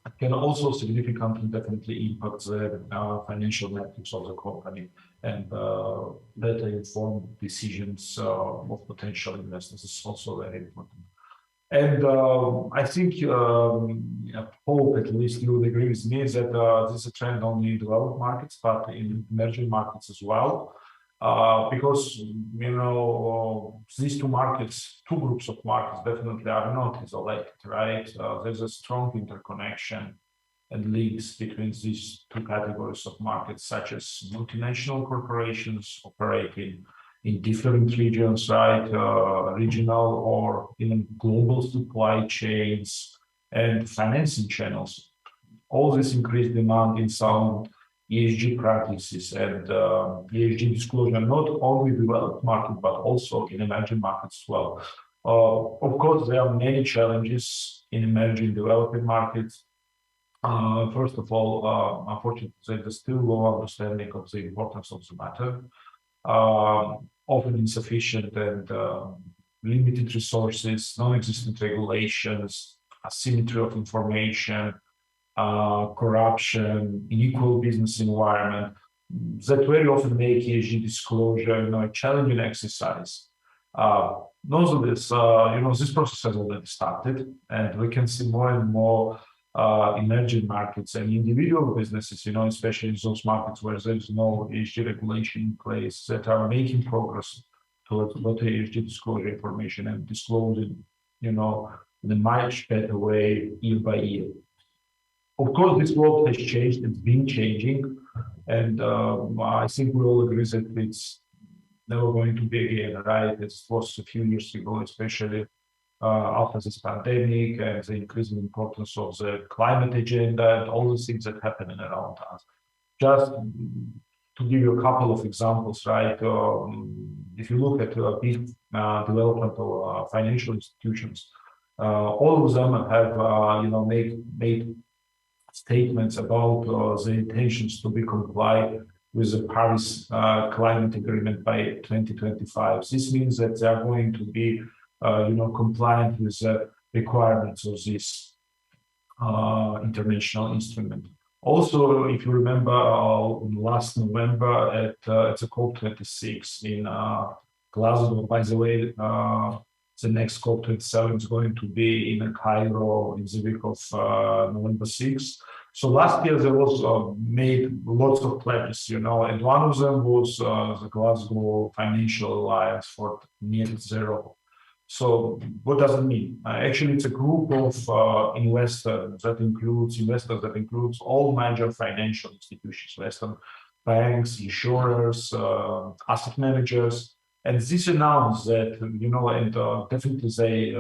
it can also significantly definitely impact the financial metrics of the company and better inform decisions of potential investors. This is also very important. And I think, hope at least you would agree with me that this is a trend only in developed markets, but in emerging markets as well. Because, these two groups of markets definitely are not isolated, right? There's a strong interconnection and links between these two categories of markets, such as multinational corporations operating in different regions, right? Regional or even global supply chains and financing channels. All this increased demand in sound ESG practices and ESG disclosure, not only developed market, but also in emerging markets as well. Of course, there are many challenges in emerging developing markets. First of all, unfortunately, there's still low understanding of the importance of the matter. Often insufficient and limited resources, non-existent regulations, asymmetry of information, corruption, unequal business environment that very often make ESG disclosure, a challenging exercise. Nonetheless, this process has already started, and we can see more and more emerging markets and individual businesses, especially in those markets where there's no ESG regulation in place, that are making progress towards better ESG disclosure information and disclosing, in a much better way year by year. Of course, this world has changed, it's been changing, and I think we all agree that it's never going to be again, right? It was a few years ago, especially after this pandemic and the increasing importance of the climate agenda and all the things that happen around us. Just to give you a couple of examples, right? If you look at big development of financial institutions, all of them have, made statements about the intentions to be complied with the Paris Climate Agreement by 2025. This means that they are going to be, compliant with the requirements of this international instrument. Also, if you remember, last November at the COP26 in Glasgow, by the way, the next COP27 is going to be in Cairo in the week of November 6th. So last year there was made lots of pledges, and one of them was the Glasgow Financial Alliance for Net Zero. So what does it mean? Actually, it's a group of investors that includes all major financial institutions, Western banks, insurers, asset managers. And this announced that, and definitely they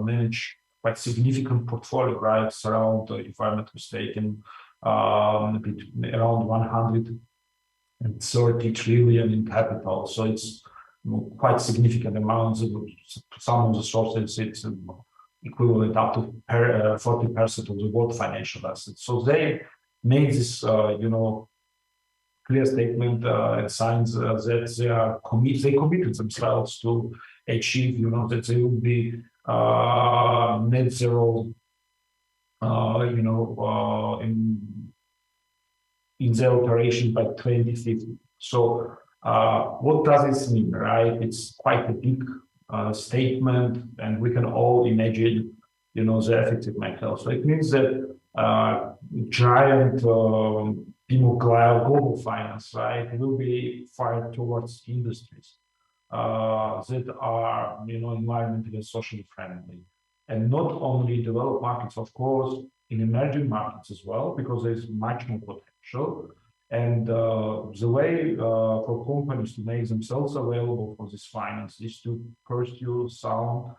manage quite significant portfolio, right? It's around, if I'm not mistaken, around 130 trillion in capital. So it's quite significant amounts. Some of the sources, it's equivalent up to 40% of the world financial assets. So they made this, clear statement and signs that they committed themselves to achieve, that they will be net zero, in their operation by 2050. So what does this mean, right? It's quite a big statement, and we can all imagine, the effects it might have. So it means that giant global finance, right, will be fired towards industries that are, environmentally and socially friendly, and not only developed markets, of course, in emerging markets as well, because there's much more potential. And the way for companies to make themselves available for this finance is to pursue sound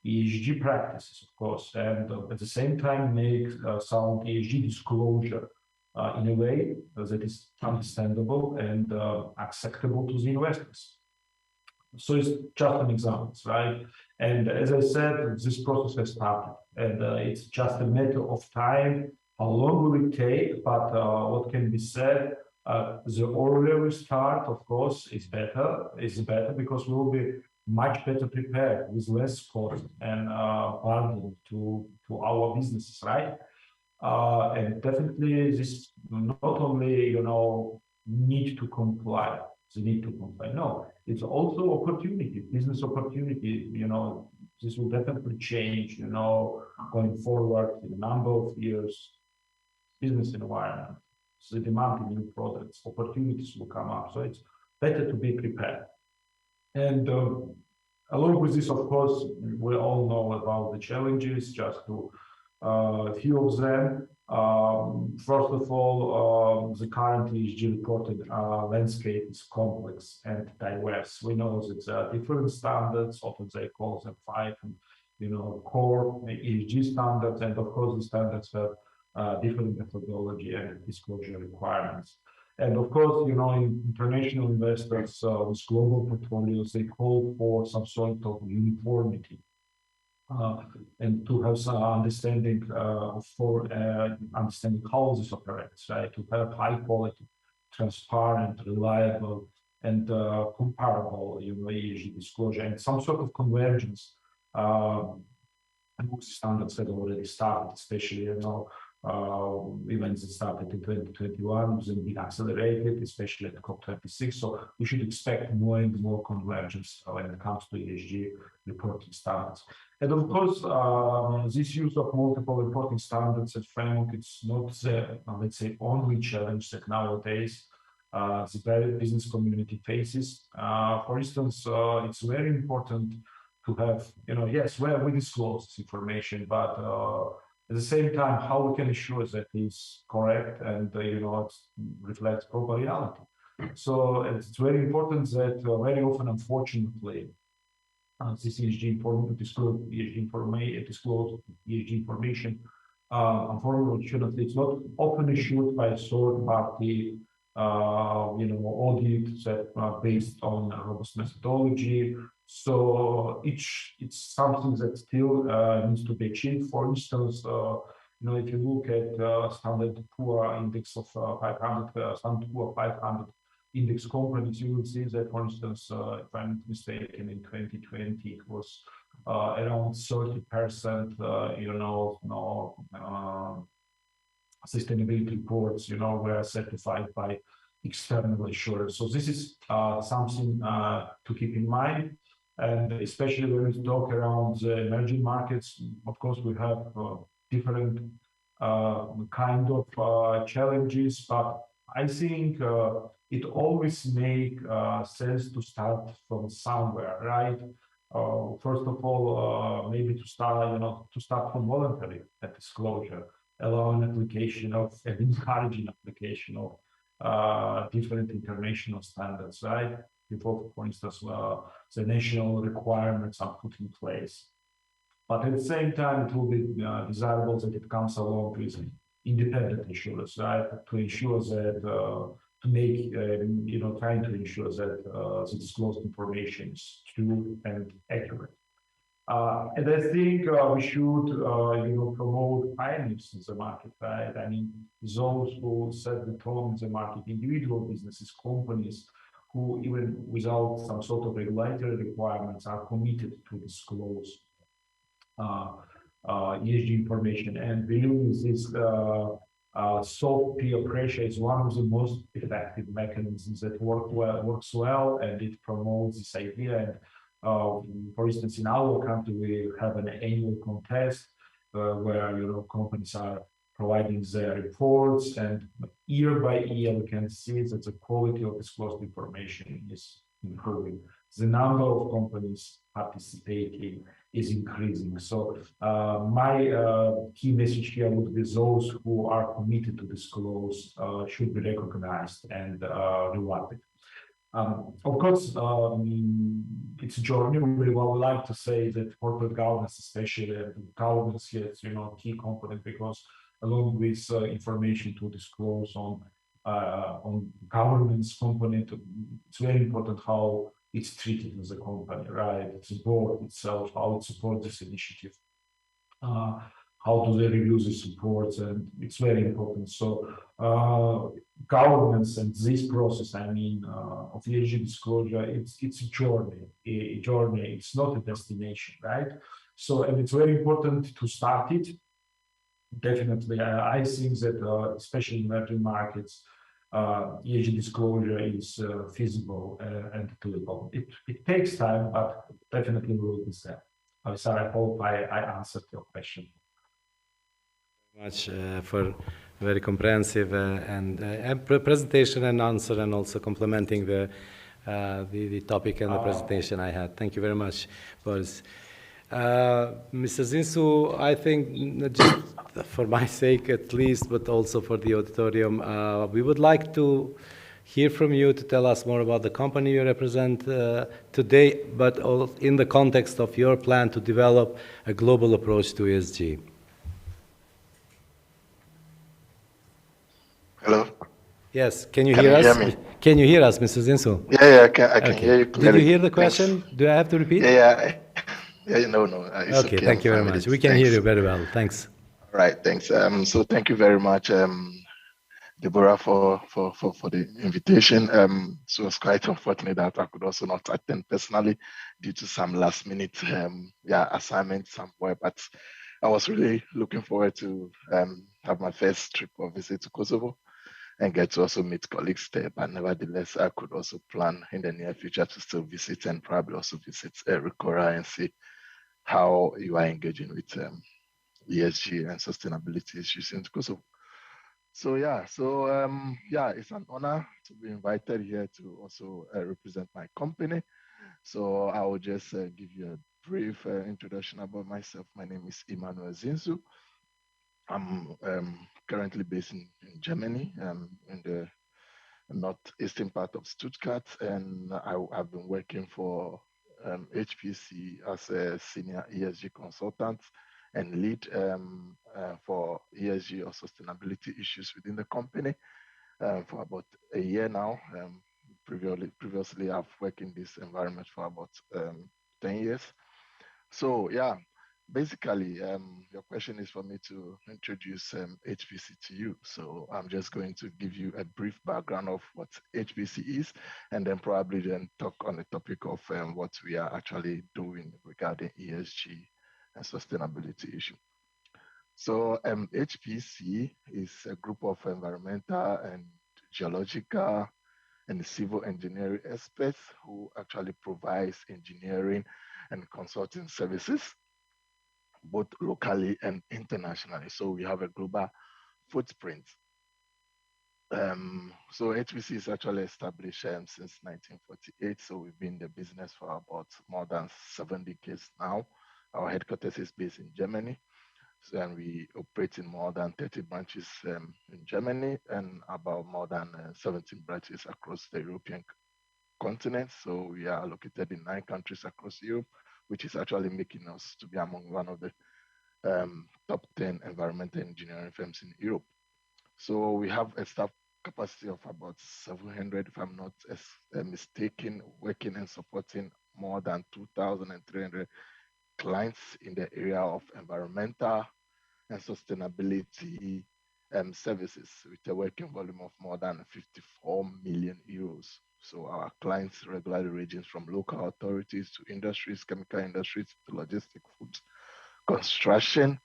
ESG practices, of course, and at the same time make sound ESG disclosure in a way that is understandable and acceptable to the investors. So it's just an example, right? And as I said, this process has started, and it's just a matter of time. How long will it take? But what can be said, the earlier we start, of course, is better because we will be much better prepared with less cost and burden to our businesses, right? And definitely this not only, need to comply, no, it's also opportunity, business opportunity, this will definitely change, going forward in a number of years, business environment, the demand in new products, opportunities will come up. So it's better to be prepared. And along with this, of course, we all know about the challenges, just to a few of them. First of all, the current ESG reported landscape is complex and diverse. We know that there are different standards, often they call them 5, core ESG standards, and of course the standards have different methodology and disclosure requirements. And of course, international investors with global portfolios, they call for some sort of uniformity. And to have some understanding understanding how this operates, right? To have high quality, transparent, reliable, and comparable, ESG disclosure, and some sort of convergence. Most standards have already started, especially, events that started in 2021, then been accelerated, especially at COP26. So we should expect more and more convergence when it comes to ESG reporting standards. And of course, this use of multiple reporting standards and framework, it's not the, let's say, only challenge that nowadays the business community faces. For instance, it's very important to have, yes, we disclose this information, but at the same time, how we can ensure that it's correct and it reflects proper reality. So it's very important that very often, unfortunately, this disclosed ESG information, unfortunately, it's not often issued by a third party audits that are based on a robust methodology. So it's something that still needs to be achieved. For instance, if you look at Standard Poor index of 500, Standard Poor 500 index companies, you will see that, for instance, if I'm not mistaken, in 2020 it was around 30%, sustainability reports, were certified by external assurers. So this is something to keep in mind. And especially when we talk around the emerging markets, of course, we have different kind of challenges, but I think it always makes sense to start from somewhere, right? First of all, maybe to start from voluntary disclosure, allowing application of and encouraging application of different international standards, right? Before, for instance, the national requirements are put in place. But at the same time, it will be desirable that it comes along with independent assurance, right? To ensure that, trying to ensure that the disclosed information is true and accurate. And I think we should, promote pioneers in the market, right? I mean, those who set the tone in the market, individual businesses, companies, who even without some sort of regulatory requirements are committed to disclose ESG information. And believe me, this soft peer pressure is one of the most effective mechanisms that works well, and it promotes this idea. And for instance, in our country, we have an annual contest where companies are providing their reports, and year by year we can see that the quality of disclosed information is improving. The number of companies participating is increasing. So my key message here would be those who are committed to disclose should be recognized and rewarded. Of course, it's a journey. We would like to say that corporate governance, especially governance here, is key component, because along with information to disclose on governance component, it's very important how it's treated as a company, right? It's the board itself, how it supports this initiative, how do they review the supports, and it's very important. So governance and this process, of ESG disclosure, it's a journey. It's not a destination, right? So, and it's very important to start it. Definitely, I think that especially in emerging markets, ESG disclosure is feasible and doable. It takes time, but definitely we will be there. Sorry, I hope I answered your question. Much for very comprehensive and presentation and answer, and also complementing the topic and the presentation I had. Thank you very much, Boris. Mr. Zinsu, I think just for my sake at least, but also for the auditorium, we would like to hear from you to tell us more about the company you represent today, but in the context of your plan to develop a global approach to ESG. Hello? Yes, can you hear us? Hear me? Can you hear us, Mr. Zinsu? Yeah, I can hear you clearly. Did you hear the question? Thanks. Do I have to repeat? Yeah, no, it's okay. Thank you very much. We can hear you very well. Thanks. All right, thanks. So thank you very much, Deborah, for the invitation. So it's quite unfortunate that I could also not attend personally due to some last minute assignments somewhere, but I was really looking forward to have my first trip or visit to Kosovo and get to also meet colleagues there. But nevertheless, I could also plan in the near future to still visit and probably also visit Ricora and see how you are engaging with ESG and sustainability issues in Kosovo. So it's an honor to be invited here to also represent my company. So I will just give you a brief introduction about myself. My name is Emmanuel Zinsu. I'm currently based in Germany, in the northeastern part of Stuttgart, and I've been working for HPC as a senior ESG consultant and lead for ESG or sustainability issues within the company. for about a year now. Previously, I've worked in this environment for about 10 years. So yeah, basically, your question is for me to introduce HPC to you. So I'm just going to give you a brief background of what HPC is, and then probably then talk on the topic of what we are actually doing regarding ESG and sustainability issue. So HPC is a group of environmental and geological and civil engineering experts who actually provides engineering and consulting services, both locally and internationally. So we have a global footprint. So HPC is actually established since 1948. So we've been in the business for about more than 7 decades now. Our headquarters is based in Germany. So, and we operate in more than 30 branches in Germany and about more than 17 branches across the European continent. So we are located in 9 countries across Europe, which is actually making us to be among one of the top 10 environmental engineering firms in Europe. So we have a staff capacity of about 700, if I'm not mistaken, working and supporting more than 2,300 clients in the area of environmental and sustainability services with a working volume of more than 54 million euros. So our clients regularly ranges from local authorities to industries, chemical industries, to logistics, food, construction,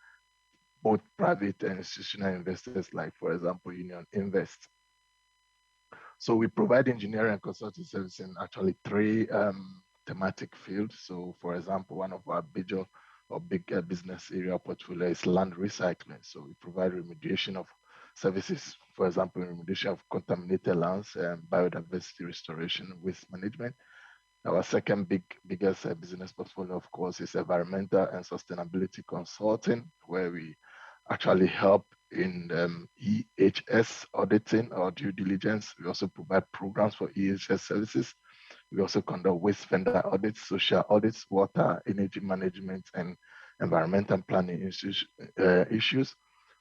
both private and institutional investors, like for example, Union Invest. So we provide engineering and consulting services in actually 3 thematic fields. So for example, one of our major or big business area portfolio is land recycling. So we provide remediation of services, for example, remediation of contaminated lands and biodiversity restoration, waste management. Our second biggest business portfolio, of course, is environmental and sustainability consulting, where we actually help in EHS auditing or due diligence. We also provide programs for EHS services. We also conduct waste vendor audits, social audits, water, energy management, and environmental planning issues.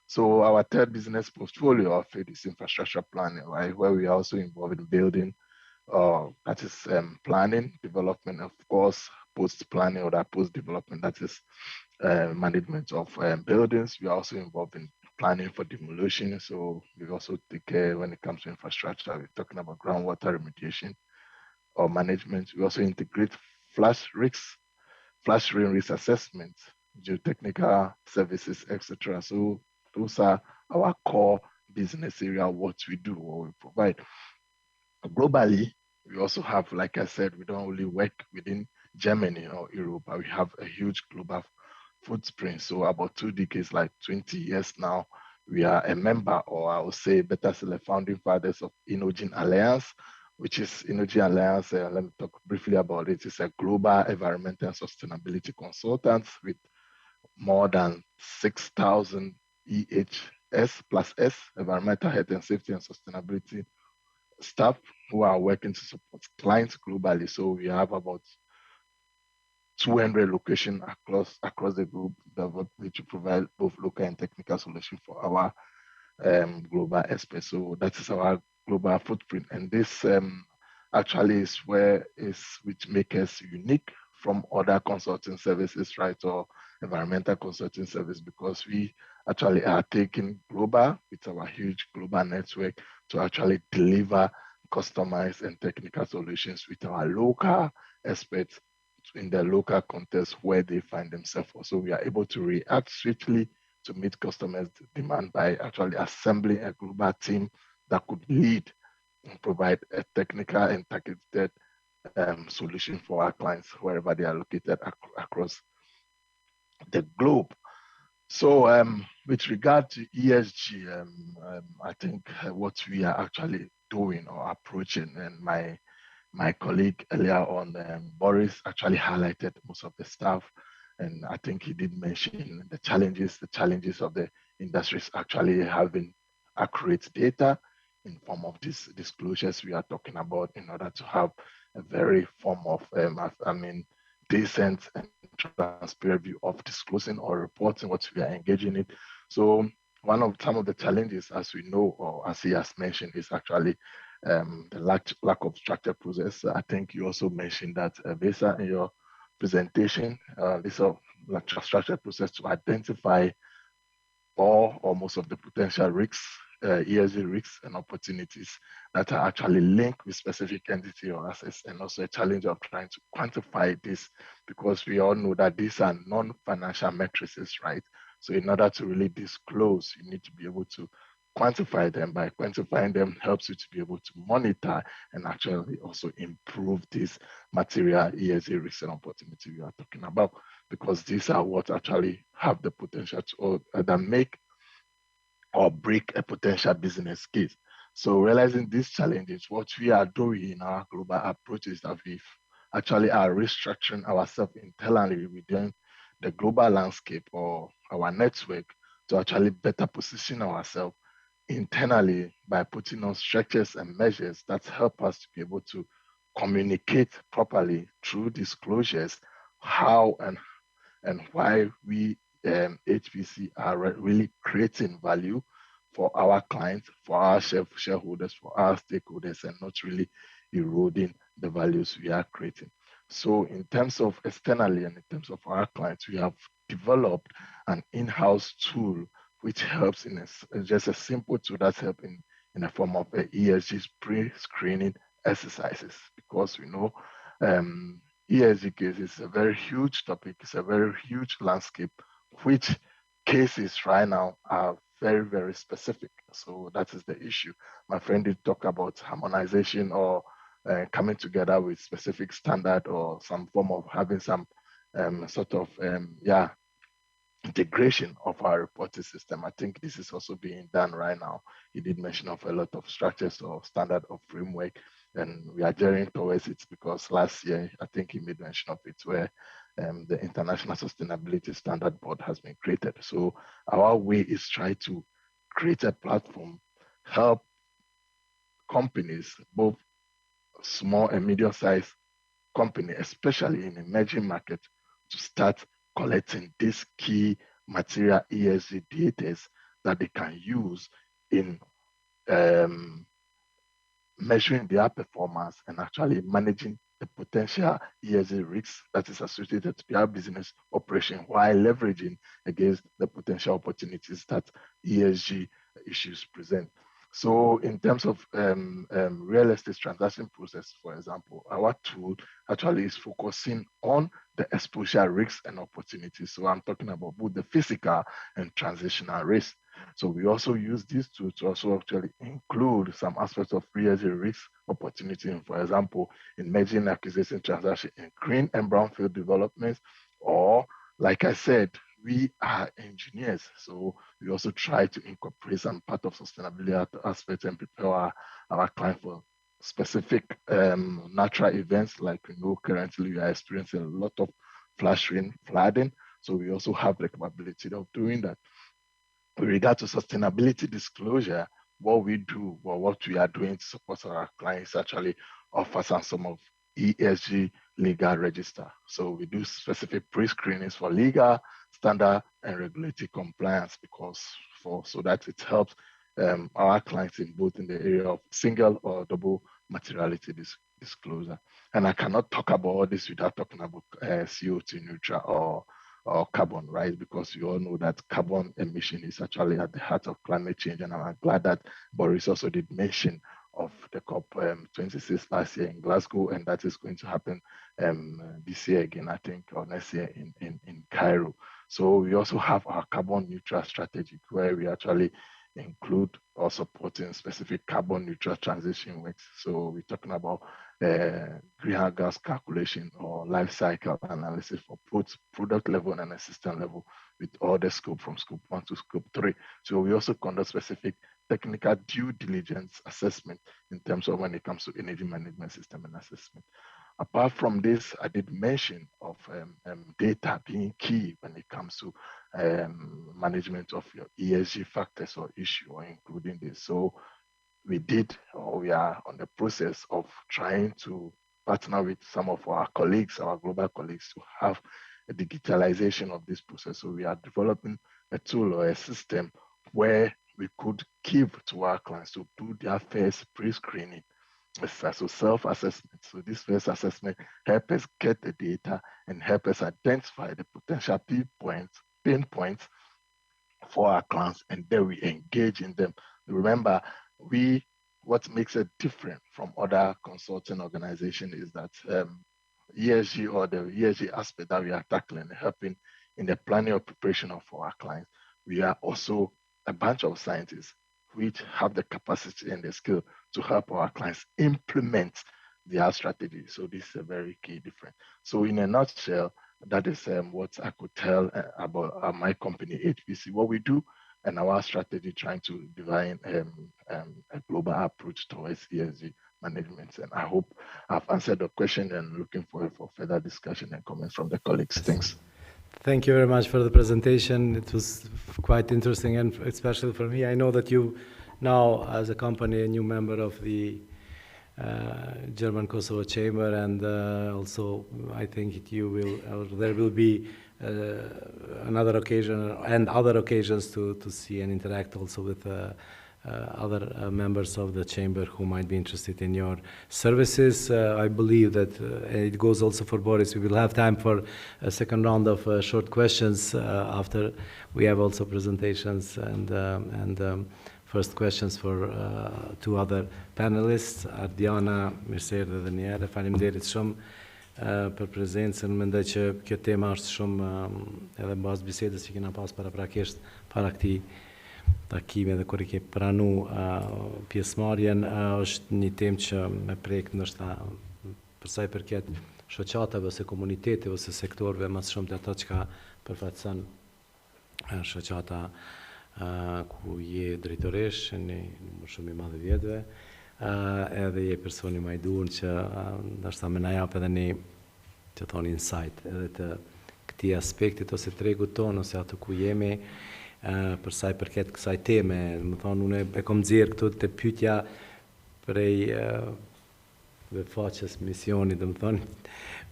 So our third business portfolio of it is infrastructure planning, right, where we are also involved in building, that is planning, development, of course, post-planning or that post-development, that is management of buildings. We are also involved in planning for demolition. So we also take care when it comes to infrastructure. We're talking about groundwater remediation or management. We also integrate flash rain risk assessment, geotechnical services, etc. So those are our core business area, what we do, what we provide. Globally, we also have, like I said, we don't only work within Germany or Europe, but we have a huge global footprint. So about 2 decades, like 20 years now, we are a member, or I would say better still, the founding fathers of Innogen Alliance, which is Innogen Alliance. Let me talk briefly about it. It's a global environmental and sustainability consultant with more than 6,000 EHS plus S, environmental health and safety and sustainability staff who are working to support clients globally. So we have about 200 locations across the group which provide both local and technical solutions for our global experts. So that is our global footprint, and this actually is which makes us unique from other consulting services, right, or environmental consulting service, because we actually are taking global with our huge global network to actually deliver customized and technical solutions with our local experts in the local context where they find themselves. So we are able to react swiftly to meet customers' demand by actually assembling a global team that could lead and provide a technical and targeted solution for our clients wherever they are located across the globe. So with regard to ESG, I think what we are actually doing or approaching, and my colleague earlier on, Boris, actually highlighted most of the stuff. And I think he did mention the challenges of the industries actually having accurate data in form of these disclosures we are talking about, in order to have a very form of, decent and transparent view of disclosing or reporting what we are engaging in. So some of the challenges, as we know, or as he has mentioned, is actually the lack of structured process. I think you also mentioned that, Vesa, in your presentation, this like structured process to identify all or most of the potential risks, ESG risks and opportunities that are actually linked with specific entity or assets, and also a challenge of trying to quantify this, because we all know that these are non-financial matrices, right? So in order to really disclose, you need to be able to quantify them. By quantifying them helps you to be able to monitor and actually also improve this material ESG risks and opportunity we are talking about, because these are what actually have the potential to either make or break a potential business case. So realizing these challenges, what we are doing in our global approach is that we actually are restructuring ourselves internally within the global landscape or our network to actually better position ourselves internally by putting on structures and measures that help us to be able to communicate properly through disclosures how and why we HPC are really creating value for our clients, for our shareholders, for our stakeholders, and not really eroding the values we are creating. So in terms of externally and in terms of our clients, we have developed an in-house tool which helps in just a simple tool that's helping in the form of ESG pre-screening exercises, because we know ESG case is a very huge topic. It's a very huge landscape, which cases right now are very, very specific. So that is the issue. My friend did talk about harmonization or coming together with specific standard or some form of having some sort of, integration of our reporting system. I think this is also being done right now. He did mention of a lot of structures or standard or framework, and we are gearing towards it, because last year, I think he made mention of it, where the International Sustainability Standard Board has been created. So our way is try to create a platform, help companies, both small and medium-sized company, especially in emerging markets, to start collecting these key material ESG data that they can use in measuring their performance and actually managing the potential ESG risks that is associated to their business operation, while leveraging against the potential opportunities that ESG issues present. So in terms of real estate transaction process, for example, our tool actually is focusing on the exposure risks and opportunities. So I'm talking about both the physical and transitional risks. So we also use this tool to also actually include some aspects of ESG risk opportunity, for example, in merging and acquisition transaction in green and brownfield developments, or like I said, we are engineers, so we also try to incorporate some part of sustainability aspects and prepare our client for specific natural events. Like we know currently we are experiencing a lot of flash rain, flooding, so we also have the capability of doing that. With regard to sustainability disclosure, what we do, or what we are doing to support our clients, actually offer some of ESG legal register. So we do specific pre-screenings for legal, standard, and regulatory compliance, because so that it helps our clients in both in the area of single or double materiality disclosure. And I cannot talk about all this without talking about CO2 neutral or carbon, right? Because you all know that carbon emission is actually at the heart of climate change. And I'm glad that Boris also did mention of the COP26 last year in Glasgow, and that is going to happen this year again, I think, or next year in Cairo. So we also have our carbon neutral strategy, where we actually include or supporting specific carbon neutral transition works. So we're talking about greenhouse gas calculation or life cycle analysis for both product level and system level, with all the scope from scope 1 to scope 3. So we also conduct specific technical due diligence assessment in terms of when it comes to energy management system and assessment. Apart from this, I did mention of data being key when it comes to management of your ESG factors or issue, or including this. So we are on the process of trying to partner with some of our colleagues, our global colleagues, to have a digitalization of this process. So we are developing a tool or a system where we could give to our clients to do their first pre-screening, so self-assessment. So this first assessment helps us get the data and help us identify the potential pain points for our clients, and then we engage in them. Remember, what makes it different from other consulting organizations is that ESG, or the ESG aspect that we are tackling, helping in the planning or preparation of our clients. We are also a bunch of scientists which have the capacity and the skill to help our clients implement their strategy. So this is a very key difference. So in a nutshell, that is what I could tell about my company, HPC, what we do, and our strategy trying to define a global approach towards ESG management. And I hope I've answered the question, and looking forward for further discussion and comments from the colleagues. Thanks. Thank you very much for the presentation. It was quite interesting, and especially for me. I know that you now, as a company, a new member of the German Kosovo Chamber, and also I think you will, there will be another occasion and other occasions to see and interact also with other members of the chamber who might be interested in your services. I believe that it goes also for Boris. We will have time for a second round of short questions after we have also presentations and first questions for two other panelists. Ardiana, mirëserdhje dhe një herë. Faleminderit shumë për prezencën. Mendoj që kjo tema është shumë edhe bazë bisedës që kena pas paraprakisht para këtij takime dhe kur I ke pranu pjesëmarrjen, është një temë që më prek ndoshta për sa I përket shoqatave ose komuniteteve ose sektorëve më shumë të ato që përfaqëson shoqata ku je drejtoresh në më shumë I madh vjetëve, edhe je personi më I duhur që ndoshta më na jap edhe një të thoni insight edhe të këtij aspektit ose tregut ton ose ato ku jemi. Për sa I përket kësaj teme, më thonë, unë e kom nxjerr këtu të pyetja prej veçantes misionit, dhe më thonë,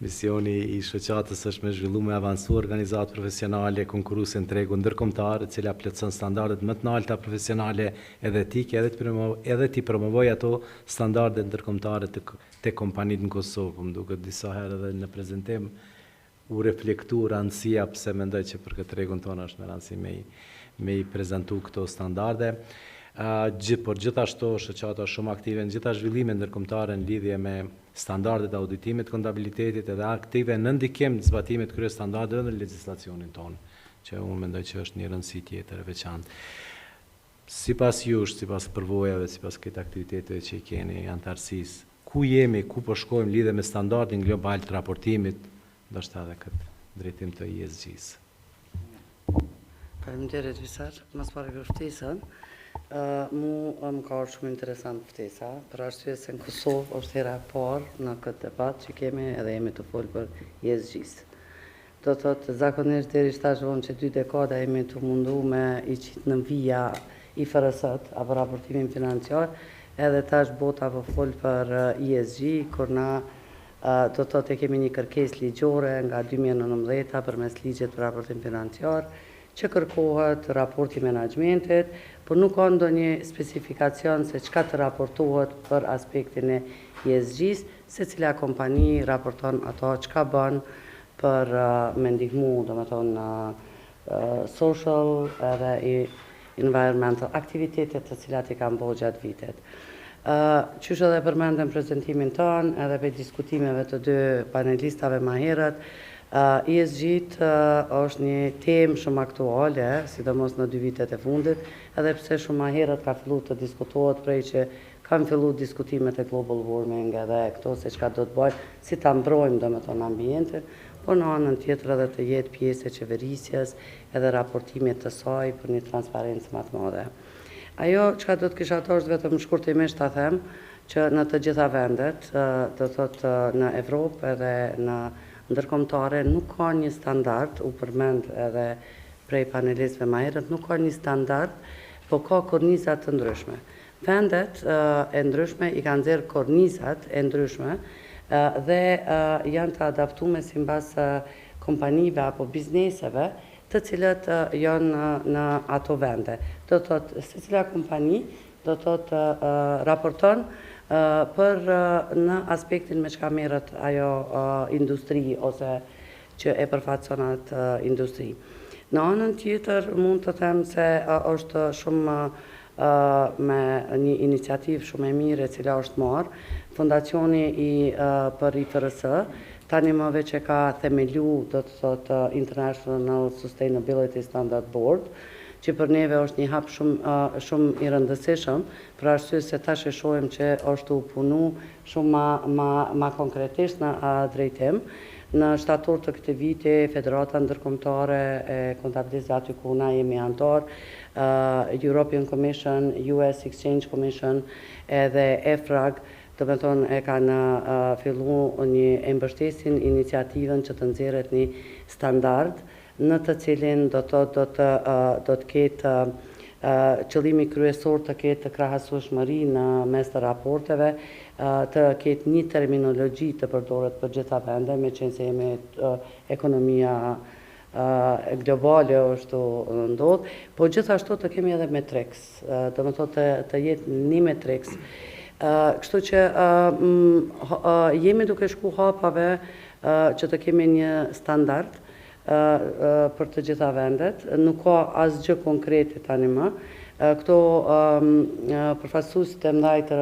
misioni I shoqatës është me zhvillu me avansu organizatë profesionale, konkurruese në tregu ndërkombëtar, e cila plotson standardet më të larta profesionale edhe etike, edhe ti promovoj ato standardet ndërkombëtare te kompanitë në Kosovë. Më duket disa herë edhe në prezantim u reflektu rëndësia pse mendoj që për këtë tregun tonë është me rëndësi me I prezantu këto standarde. Por gjithashtu shoqata është shumë aktive në gjitha zhvillimet ndërkombëtare në lidhje me standardet e auditimit, kontabilitetit, edhe aktive në ndikim të zbatimit të kryestandardeve në legjislacionin tonë, që unë mendoj që është një rëndësi tjetër e veçantë. Sipas jush, sipas përvojave, sipas këtij aktiviteteve që I keni antarësisë, ku jemi, ku po shkojmë lidhje me standardin global të raportimit, ndoshta edhe këtë drejtim të ESG-s. Faleminderit Visar, mas pari për ftesën. Mu më ka orë shumë interesant ftesa, për arsye se në Kosovë është hera e parë në këtë debat që kemi edhe jemi të folë për ESG-s. Do të thotë zakonisht deri tash vonë që 2 dekada jemi të mundu me I qitë në vija IFRS-t apo raportimin financiar, edhe tash bota po folë për ESG, kur na do të thotë kemi një kërkesë ligjore nga 2019 përmes ligjet për raportim financiar, që kërkohet raporti menaxhmentit, por nuk ka ndonjë specifikacion se çka të raportohet për aspektin e ESG-s, se cila kompani raporton ato çka bën për me ndihmu, domethënë social edhe environmental aktivitetet të cilat I kanë bërë gjatë vitit. Qysh edhe përmendëm prezantimin tonë edhe për diskutimeve të 2 panelistave më herët, ESG është një temë shumë aktuale, sidomos në 2 vitet e fundit, edhe pse shumë më herët ka filluar të diskutohet prej që kanë filluar diskutimet e global warming edhe këto se çka do të bëjmë, si ta mbrojmë domethënë ambientin, por në anën tjetër edhe të jetë pjesë e qeverisjes edhe raportimit të saj për një transparencë më të madhe. Ajo çka do të kisha thosht vetëm shkurtimisht ta them, që në të gjitha vendet, do thotë në Evropë edhe në ndërkombëtare nuk ka një standard, u përmend edhe prej panelistëve më herët, nuk ka një standard, po ka kornizat të ndryshme. Vendet e ndryshme I kanë nxjerrë kornizat e ndryshme dhe janë të adaptuar sipas kompanive apo bizneseve të cilët janë në ato vende. Do të thotë, secila kompani do të thotë raporton për në aspektin me çka merret ajo industri ose që e përfaqëson atë industri. Në anën tjetër mund të them se është shumë me një iniciativë shumë e mirë e cila është marrë fondacioni për Qeverisja tani më veç e ka themelu do të thotë International Sustainability Standard Board, që për neve është një hap shumë i rëndësishëm, për arsye se tash e shohim që është u punu shumë ma konkretisht në drejtim. Në shtator të këtij viti, Federata Ndërkombëtare e Kontabilistë aty ku na jemi antar, European Commission, US Exchange Commission edhe EFRAG, do të thonë e kanë filluar e mbështesin iniciativën që të nxjerret një standard në të cilin do të ketë qëllimi kryesor të ketë krahasueshmëri në mes të raporteve, të ketë një terminologji të përdoret për gjitha vende, me qenë se jemi ekonomia globale është ndodh, po gjithashtu të kemi edhe me theks, do të thotë të jetë një me theks. Kështu që jemi duke shku hapave që të kemi një standard për të gjitha vendet, nuk ka asgjë konkrete tani më. Këto përfaqësuesit e mëdhtë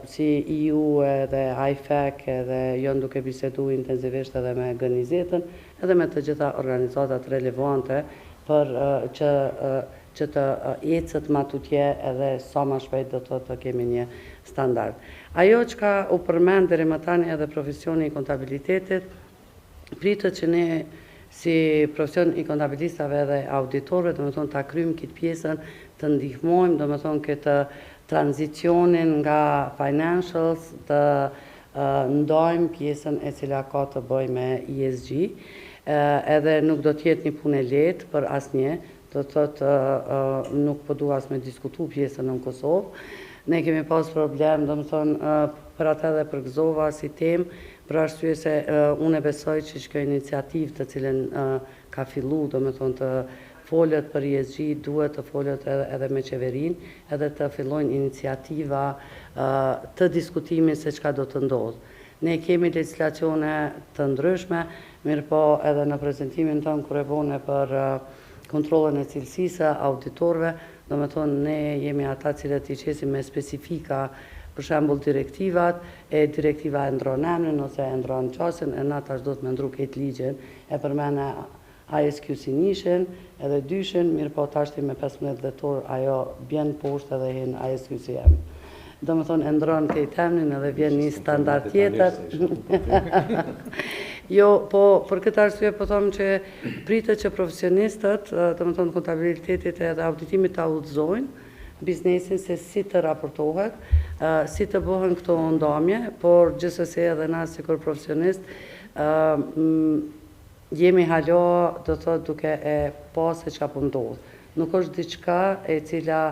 si EU edhe IFAC edhe janë duke bisedu intensivisht edhe me GNZ-ën edhe me të gjitha organizatat relevante për që të ecët ma tutje edhe sa ma shpejt të kemi një standard. Ajo që ka u përmend deri më tani edhe profesioni i kontabilitetit, pritet që ne si profesion i kontabilistave dhe auditorëve, do të thonë ta kryjmë këtë pjesën, të ndihmojmë, do të thonë këtë tranzicionin nga financials, të ndajmë pjesën e cila ka të bëjë me ESG, edhe nuk do të jetë një punë e lehtë për asnjë, do të thotë nuk po dua as me diskutu pjesën në Kosovë. Ne kemi pas problem, do të thonë për atë edhe përgëzova si temë, për arsye se unë e besoj që kjo iniciativë të cilën ka fillu, do të thonë të folët për ESG, duhet të folët edhe me qeverinë, edhe të fillojnë iniciativa të diskutimit se çka do të ndodhë. Ne kemi legislacione të ndryshme, mirë po edhe në prezentimin tonë kur e bone për kontrollën e cilësisë auditorëve, do të thonë ne jemi ata cilët i qesim me specifika, për shembull direktivat, direktiva e ndron emrin ose e ndron qasjen, e na tash do të me ndru këtë ligjin, e përmene ISQ-sinishin edhe dyshin, mirë po tash me 15 dhjetor ajo bjen poshtë edhe hin ISQ-CM. Do të thonë e ndron këtë emrin edhe vjen një standard tjetër. Jo, po për këtë arsye po them që pritet që profesionistët, do të thonë kontabilitetit edhe auditimit ta udhëzojnë biznesin se si të raportohet, si të bëhen këto ndamje, por gjithsesi edhe na sikur profesionist jemi hala, do të thotë duke e pa se çka po ndodh. Nuk është diçka e cila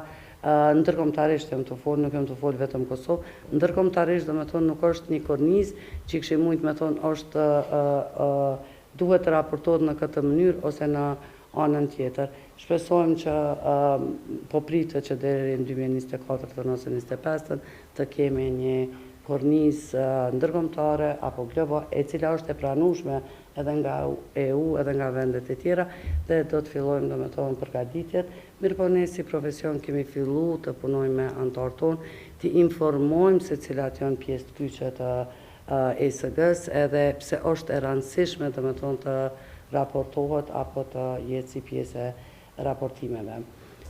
ndërkombëtarisht jam të folë, nuk jam të folë vetëm Kosovë, ndërkombëtarisht do të thonë nuk është një kornizë që kishim mujt me thonë është duhet të raportohet në këtë mënyrë ose në anën tjetër. Shpresojmë që po pritet që deri në 2024 ose 2025 të kemi një kornizë ndërkombëtare apo globale e cila është e pranueshme edhe nga EU edhe nga vendet e tjera dhe do të fillojmë do të thonë përgatitjet. Mirë po ne si profesion kemi filluar të punojmë me anëtarët tonë, të informojmë se cilat janë pjesë të kyçe të ESG-s edhe pse është e rëndësishme do të thonë të raportohet apo të jetë si pjesë e raportimeve.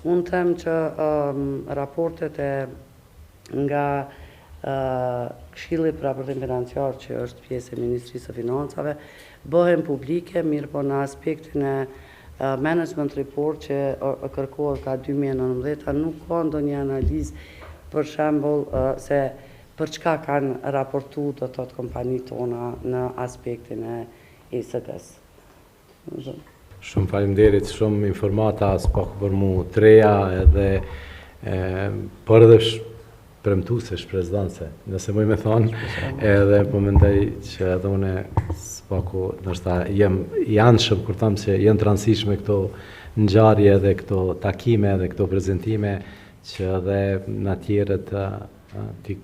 Unë them që raportet nga Këshilli për raportim financiar që është pjesë e Ministrisë së Financave bëhen publike, mirë po në aspektin e management report që kërkohet ka 2019 nuk ka ndonjë analizë për shembull se për çka kanë raportu do të thotë kompanitë tona në aspektin e ESG-s. Shumë faleminderit, shumë informata s'pak për mu treja edhe premtuese, shpresdhënëse, nëse më me thonë, edhe po mendoj që edhe une spaku, ndoshta i anshëm kur them se janë të rëndësishme këto ngjarje dhe këto takime dhe këto prezentime që edhe na tjerët ti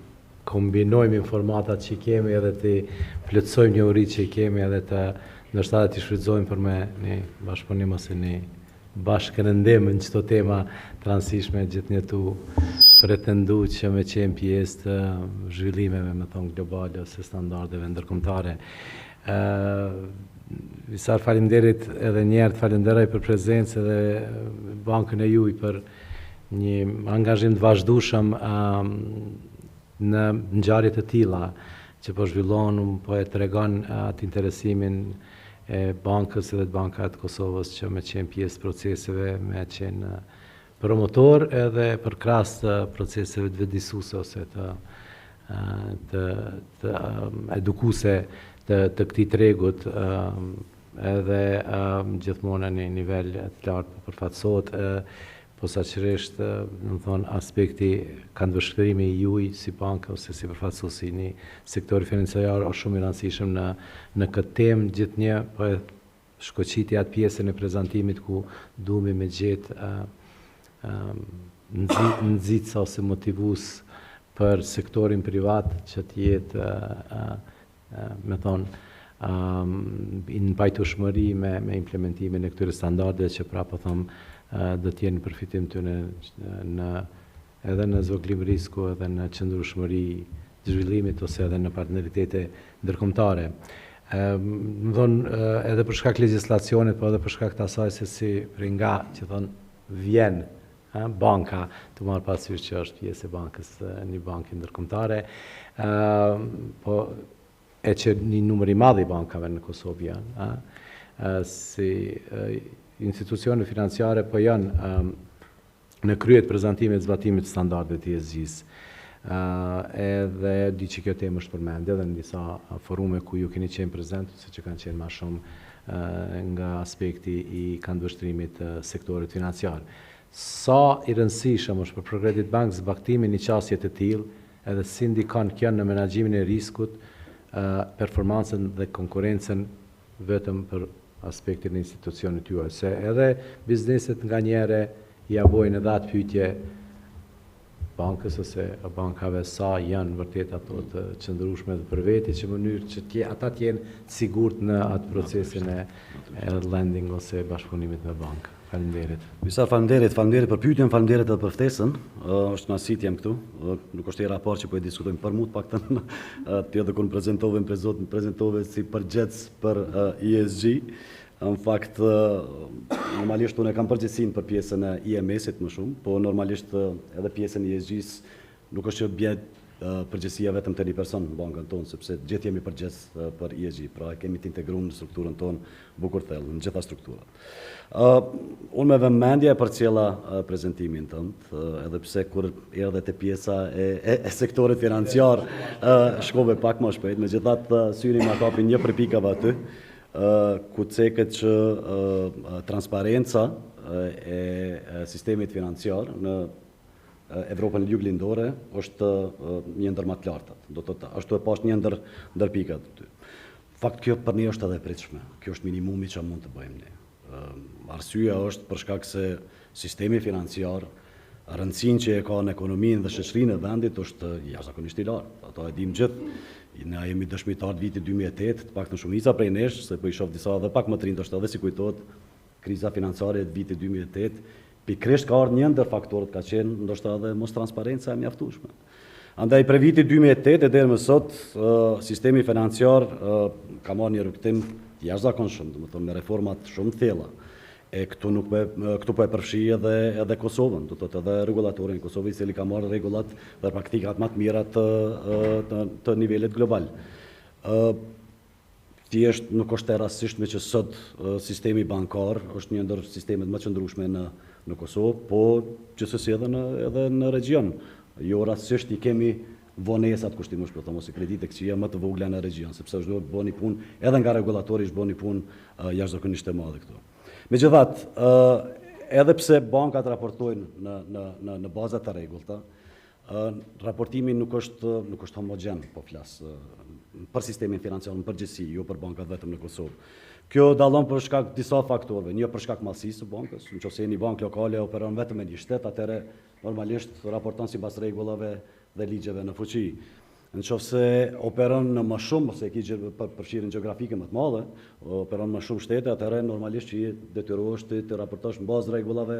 kombinojmë informatat që kemi edhe të plotësojmë njohuritë që kemi edhe të ndoshta të shfrytëzojmë për me një bashkëpunim ose një bashkërëndim në çdo tema të rëndësishme gjithnjë tu pretendu që me qenë pjesë të zhvillimeve me thonë globale ose standardeve ndërkombëtare. Visar faleminderit edhe njerë të falenderoj për prezencë dhe bankën e juaj për një angazhim të vazhdueshëm në ngjarje të tilla që po zhvillohen, po e tregon atë interesimin e bankës edhe të banka të Kosovës që me qenë pjesë proceseve, me qenë promotor edhe për krahas të proceseve të vëdësuese ose të edukuese të këtij tregut edhe gjithmonë në një nivel të lartë përfaqësohet posaçërisht, do të thonë, aspekti këndvështrimi i juaj si banka ose si përfaqësues i një sektori financiar është shumë i rëndësishëm në këtë temë gjithnjë, po e shkoqiti atë pjesën e prezantimit ku duhemi me gjetë nxitës ose motivues për sektorin privat që të jetë me thonë në pajtueshmëri me implementimin e këtyre standardeve që prapë them do të jenë përfitim të edhe në zvogëlim risku edhe në qëndrueshmëri të zhvillimit ose edhe në partneritete ndërkombëtare. Më thonë edhe për shkak legjislacionit, po edhe për shkak të asaj se si prej nga që thonë vjen banka të marrë parasysh që është pjesë e bankës një banke ndërkombëtare, po e që një numër i madh i bankave në Kosovë janë, si institucione financiare po janë në krye të prezantimit të zbatimit të standardeve të ESG-s. Edhe di që kjo temë është përmendje edhe në disa forume ku ju keni qenë prezent, se që kanë qenë më shumë nga aspekti i këndvështrimit të sektorit financiar. Sa i rëndësishëm është për Progredit Bank zbatimin i qasje të tillë edhe si ndikon kjo në menaxhimin e riskut, performancën dhe konkurrencën vetëm për aspektin e institucionit juaj, se edhe bizneset nga njëre ja bojnë edhe atë pyetje bankës ose bankave sa janë vërtet ato të qëndrueshme dhe për veti që mënyrë që ata të jenë sigurt në atë procesin e lending ose bashkëpunimit me bankë. Faleminderit. Visar, faleminderit për pyetjen, faleminderit edhe për ftesën. Është kënaqësi jam këtu. Nuk është era parë që po e diskutojmë për mua të paktën. Ti edhe kur prezantove si përgjithës për ESG. Në fakt, normalisht unë e kam përgjegjësinë për pjesën e IMS-it më shumë, po normalisht edhe pjesën e ESG-s nuk është që bie përgjegjësia vetëm të një person në bankën tonë, sepse gjithë jemi përgjegjës për ESG, pra kemi të integruar në strukturën tonë bukur thellë, në gjitha strukturat. Unë me vëmendje për cila prezentimin tënd, edhe pse kur erdhe te pjesa e sektorit financiar, shkove pak më shpejt, megjithatë syri më kapi një prej pikave aty, ku ceket që transparenca e sistemit financiar në Evropën juglindore është një ndër më të lartat. Do të thotë, ashtu e pash një ndër pikat aty. Fakt kjo për ne është edhe e pritshme. Kjo është minimumi që mund të bëjmë ne. Arsyeja është për shkak se sistemi financiar, rëndësinë që e ka në ekonominë dhe shoqërinë e vendit është jashtëzakonisht i lartë. Ato e dim gjithë. Ne jemi dëshmitar të vitit 2008, të paktën shumica prej nesh, se po i shoh disa edhe pak më të rinj, ndoshta edhe si kujtohet kriza financiare e vitit 2008, pikërisht ka ardhur një ndër faktorët ka qenë ndoshta edhe mos transparenca e mjaftueshme. Andaj për vitin 2008 deri më sot sistemi financiar ka marrë një rrugtim jashtëzakonshëm, domethënë me reformat shumë të thella. Këtu po e përfshi edhe Kosovën, do të thotë edhe regulatorin e Kosovës, i cili ka marrë rregullat dhe praktikat më të mira të nivelit global. Thjesht nuk është e rastësishme që sot sistemi bankar është një ndër sistemet më të qëndrueshme në Kosovë, po gjithsesi edhe në region. Jo rastësisht i kemi vonesat kushtimues, për të mos i kreditë këqija më të vogla në region, sepse është duhet bëni punë edhe nga regulatori është bëni punë jashtëzakonisht të madhe këtu. Megjithatë, edhe pse bankat raportojnë në baza të rregullta, Raportimi nuk është homogen, po flas për sistemin financiar në përgjithësi, jo për bankat vetëm në Kosovë. Kjo dallon për shkak disa faktorëve, një për shkak mallësisë së bankës, nëse një bankë lokale operon vetëm me një shtet, atëherë normalisht raporton sipas rregullave dhe ligjeve në fuqi. Nëse operon në më shumë, ose ki përfshirjen gjeografike më të madhe, operon më shumë shtete, atëherë normalisht që detyrohesh të raportosh në bazë rregullave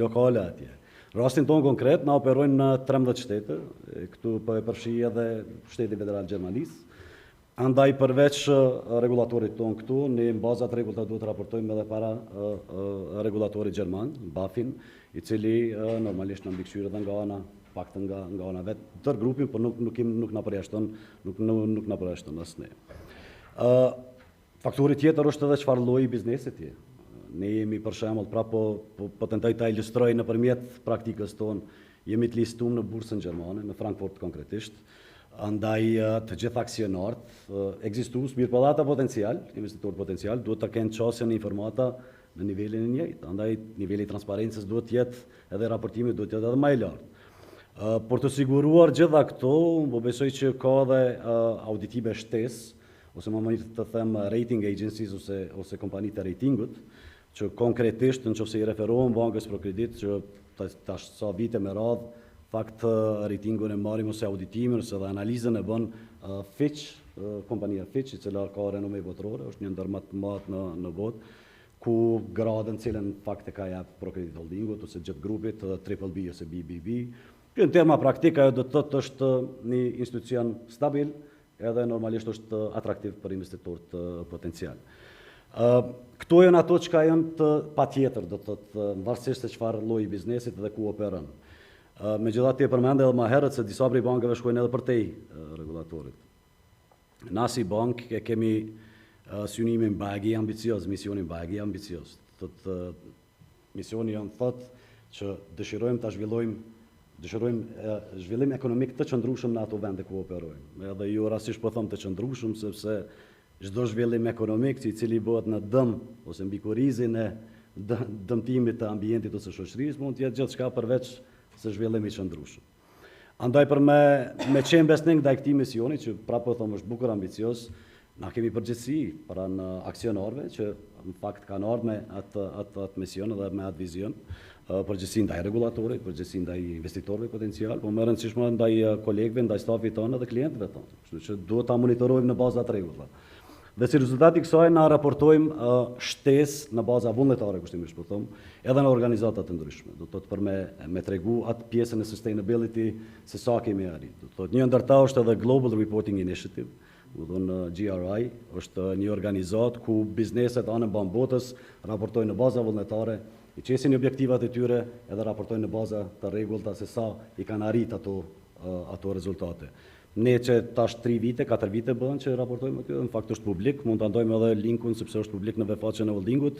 lokale atje. Rastin tonë konkret, na operojnë në 13 shtete, këtu po e përfshi edhe Shteti Federal Gjermanisë. Andaj përveç regulatorit tonë këtu, ne në bazat rregullta duhet të raportojmë edhe para regulatorit gjerman, BaFin, i cili normalisht në mbikëqyrë edhe nga ana, paktën nga ana vetë tër grupin, por nuk na përjashton as ne. Faktori tjetër është edhe çfarë lloji biznesit je. Ne jemi për shembull, po tentoj ta ilustroj nëpërmjet praktikës tonë, jemi të listuar në bursën gjermane, në Frankfurt konkretisht. Andaj të gjithë aksionarët ekzistues, mirë po ata potencial, investitor potencial, duhet të kenë qasjen në informata në nivelin e njëjtë. Andaj niveli i transparencës duhet të jetë edhe raportimi duhet të jetë edhe më i lartë. Por të siguruar gjitha këto, po besoj që ka edhe auditive shtesë, ose më mirë të them rating agencies ose kompanitë të ratingut, që konkretisht nëse i referohen bankës për kredit, që tash sa vite me radhë fakt ratingun e marrim ose auditimin ose dhe analizën e bën Fitch, kompania Fitch, i cila ka renome botërore, është një ndër më të madh në botë, ku gradën cilën fakt e ka jap Procredit Holdingut ose gjithë grupit BBB ose BBB. Kjo në terma praktik ajo do të thotë është një institucion stabil, edhe normalisht është atraktiv për investitorët potencial. Këto janë ato që janë të patjetër, do të thotë varësisht se çfarë lloji biznesit dhe ku operon. Megjithatë, e përmendë edhe më herët se disa prej bankave shkojnë edhe përtej regulatorit. Na si bank e kemi synimin bagi ambicioz, misionin bagi ambicioz. Misioni janë thotë që dëshirojmë ta zhvillojmë zhvillim ekonomik të qëndrueshëm në ato vende ku operojmë. Edhe jo rastisht po them të qëndrueshëm, sepse çdo zhvillim ekonomik i cili bëhet në dëm ose mbi kurrizin e dëmtimit të ambientit ose shoqërisë mund të jetë gjithçka përveç se zhvillimi i qëndrueshëm. Andaj për me qenë besnik ndaj këtij misioni, që prapë them është bukur ambicioz, na kemi përgjegjësi pranë aksionarëve që në fakt kanë ardhur me atë mision dhe me atë vizion, përgjegjësi ndaj regulatorit, përgjegjësi ndaj investitorëve potencial, por më rëndësishme ndaj kolegëve, ndaj stafit tonë dhe klientëve tonë. Kështu që duhet ta monitorojmë në baza të rregullta. Dhe si rezultati i kësaj na raportojmë shtesë në baza vullnetare, kushtimisht po them, edhe në organizata të ndryshme. Do të thotë për me tregu atë pjesën e sustainability se sa kemi arritur. Do të thotë një ndër ta është edhe Global Reporting Initiative, do të thonë GRI, është një organizat ku bizneset anë mban botës raportojnë në baza vullnetare, i qesin objektivat e tyre edhe raportojnë në baza të rregullta se sa i kanë arritur ato rezultate. Ne që tash 3 vite, 4 vite bën që raportojmë këtë, në fakt është publik, mund ta ndajmë edhe linkun sepse është publik në webfaqen e Holdingut.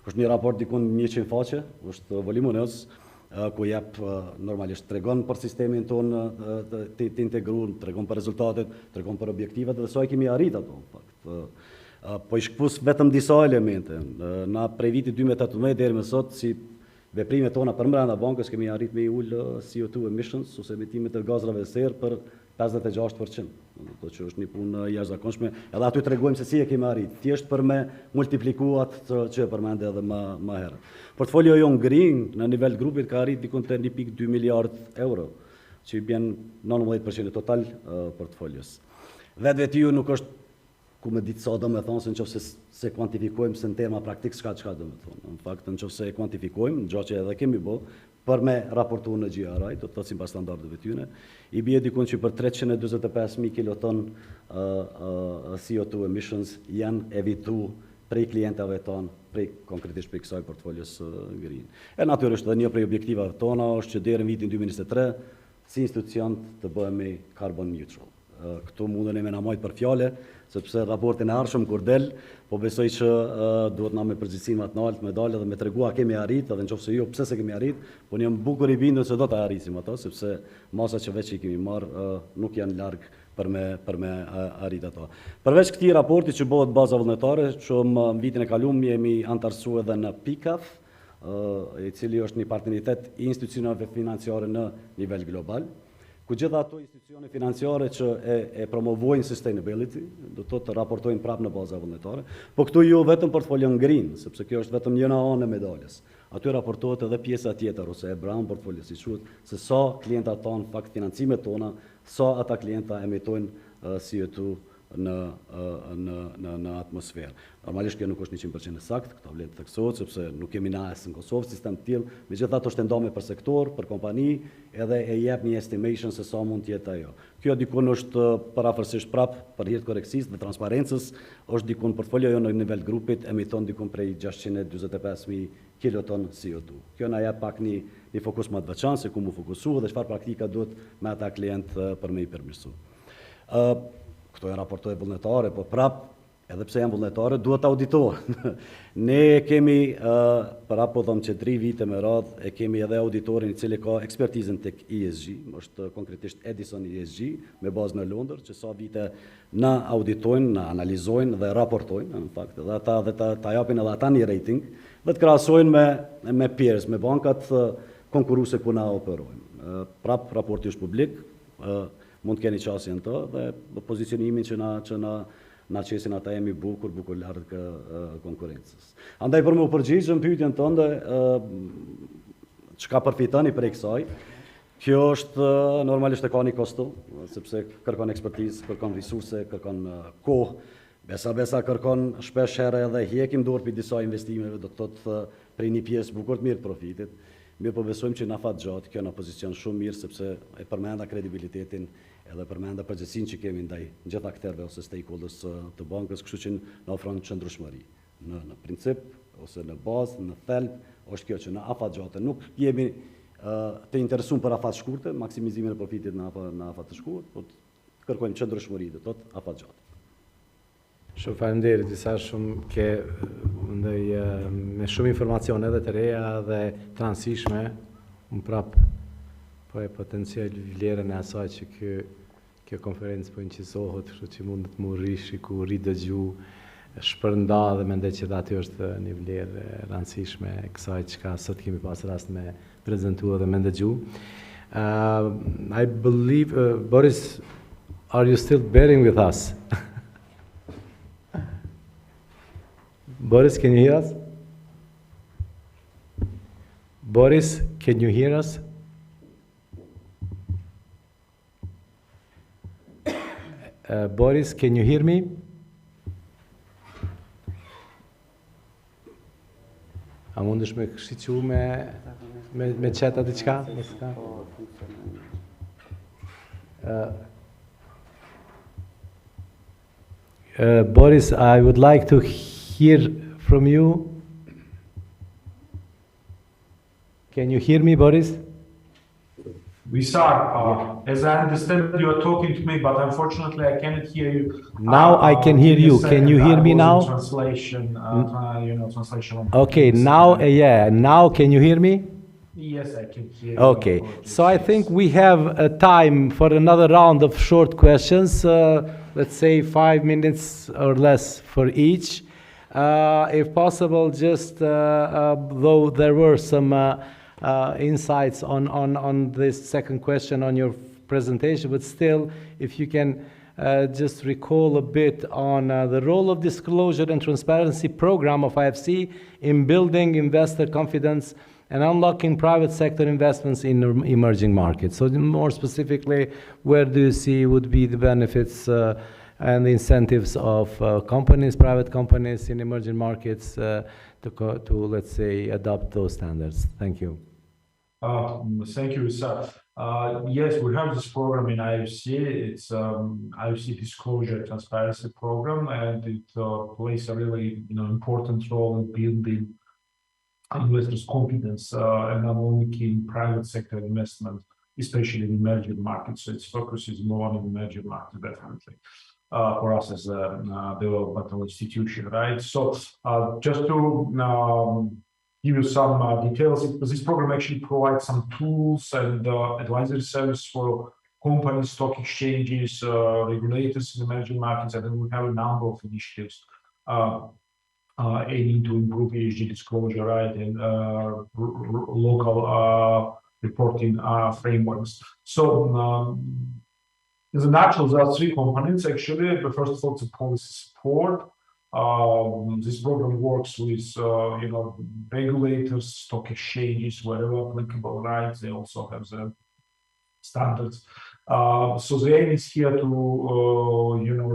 Është një raport dikun 100 faqe, është voluminoz, ku jep normalisht tregon për sistemin tonë të integruar, tregon për rezultatet, tregon për objektivat dhe sa i kemi arritur ato, në fakt. Po i shkpus vetëm disa elemente. Na prej vitit 2018 deri më sot si veprimet tona për brenda bankës kemi arritur me ul CO2 emissions ose emitimet e gazrave serë për 56%. Do që është një punë jashtëzakonshme. Edhe aty tregojmë se si e kemi arritur. Thjesht për me multiplikuat që e përmendë edhe më herët. Portfolio jon green në nivel grupit ka arritur dikon te 1.2 miliard euro, që i bën 19% e total portfolios. Vetveti nuk është ku me ditë sa do me thonë se nëse se kuantifikojmë se në terma praktik çka do me thonë. Në fakt nëse e kuantifikojmë, gjë që edhe kemi bë, për me raportu në GRI, do të thotë sipas standardeve tyne, i bie dikun që për 325.000 kiloton CO2 emissions janë evitu prej klientave tonë, konkretisht prej kësaj portfolios green. E natyrisht edhe një prej objektivave tona është që deri në vitin 2023 si institucion të bëhemi carbon neutral. Këtu mundën e me namajt për fjale, sepse raportin e arshëm kur del, po besoj që duhet na me përgjithësinë më të lartë me dalë dhe me tregua kemi arrit, edhe nëse jo pse se kemi arrit, po jam bukur i bindur se do ta arrisim ato, sepse masa që veç i kemi marrë nuk janë larg për me arrit ato. Përveç këtij raporti që bëhet baza vullnetare, që në vitin e kaluar jemi antarësuar edhe në PICAF, i cili është një partneritet institucionave financiare në nivel global. ku gjitha ato institucione financiare që e promovojnë sustainability, do të raportojnë prapë në baza vullnetare, po këtu jo vetëm portfolion green, sepse kjo është vetëm njëna anë e medaljes. Aty raportohet edhe pjesa tjetër, ose e brown portfolio, si quhet, se sa klientat tonë, fakt financimet tona, sa ata klienta emitojnë CO2 në atmosferë. Normalisht kjo nuk është 100% sakt, këto vlen të theksohet, sepse nuk kemi na as në Kosovë sistem të tillë, megjithatë është ndame për sektor, për kompani, edhe e jep një estimation se sa mund të jetë ajo. Kjo dikun është parafërsisht prap për hir të korrekcisë dhe transparencës, është dikun portfolio në nivel grupit emiton dikun prej 645.000 kiloton CO2. Kjo na jep pak një fokus më të veçantë se ku mu fokusu dhe çfarë praktika duhet me ata klient për me i përmirësu. Këto e raportoj vullnetare, po prap, edhe pse janë vullnetare, duhet auditohen. Ne kemi, para po thëmë që 3 vite me radhë, e kemi edhe auditorin i cili ka ekspertizën tek ESG, është konkretisht Edison ESG, me bazë në Londër, që sa vite na auditojnë, na analizojnë dhe raportojnë, në fakt, dhe ata dhe ta japin edhe ata një rating, dhe të krahasojnë me peers, me bankat konkurruse ku na operojnë. Prap, raporti është publik, mund të keni qasjen të dhe pozicionimin që na qesin ata jemi bukur lartë konkurencës. Andaj për me u përgjigjë në pyetjen tënde, çka përfitoni prej kësaj, kjo është normalisht e ka një kosto, sepse kërkon ekspertizë, kërkon resurse, kërkon kohë, besa kërkon shpesh herë edhe hjekim dorë për disa investimeve, do të thotë prej një pjesë bukur të mirë të profitit. Mirë po besojmë që na fat gjatë, kjo na pozicion shumë mirë, sepse e përmenda kredibilitetin edhe përmenda përgjegjësinë që kemi ndaj gjitha aktorëve ose stakeholders të bankës, kështu që na ofron qëndrueshmëri. Në princip ose në bazë, në thelb është kjo që na afat gjatë. Nuk jemi të interesuar për afat shkurte, maksimizimin e profitit në afat të shkurtë, po kërkojmë qëndrueshmëri, do thotë afat gjatë. Shumë faleminderit, disa shumë me shumë informacione edhe të reja dhe të rëndësishme, unë prapë po e potencial vlerën e asaj që kjo konferencë po incisohet, kështu që mundet mu rishiku, ridëgju, shpërnda dhe mendoj që aty është një vlerë e rëndësishme e kësaj çka sot kemi pas rast me prezentuar dhe me ndëgju. I believe, Boris, are you still bearing with us? Boris, can you hear us? Boris, can you hear us? Boris, can you hear me? A mundesh me këshiqu me qeta diçka? Boris, I would like to hear from you. Can you hear me, Boris? Visar, as I understand, you are talking to me, but unfortunately I cannot hear you. Now I can hear you. Can you hear me now? Translation, translation. Okay, now, now can you hear me? Yes, I can hear you. Okay, so I think we have a time for another round of short questions. Let's say 5 minutes or less for each. If possible, just though there were some insights on this second question on your presentation, but still, if you can just recall a bit on the role of disclosure and transparency program of IFC in building investor confidence and unlocking private sector investments in emerging markets. So more specifically, where do you see would be the benefits and the incentives of companies, private companies in emerging markets to let's say, adopt those standards? Thank you. Thank you, sir. Yes, we have this program in IFC. It's IFC Disclosure Transparency Program, and it plays a really important role in building investors' confidence and not only in private sector investment, especially in emerging markets. So its focus is more on emerging markets, definitely. For us as a developmental institution, right? So just to give you some details, this program actually provides some tools and advisory service for companies, stock exchanges, regulators in emerging markets, and then we have a number of initiatives aiming to improve ESG disclosure, right, and local reporting frameworks. So in the nutshell, there are three components actually. The first of all, the policy support. This program works with regulators, stock exchanges, wherever applicable, right? They also have the standards. So the aim is here to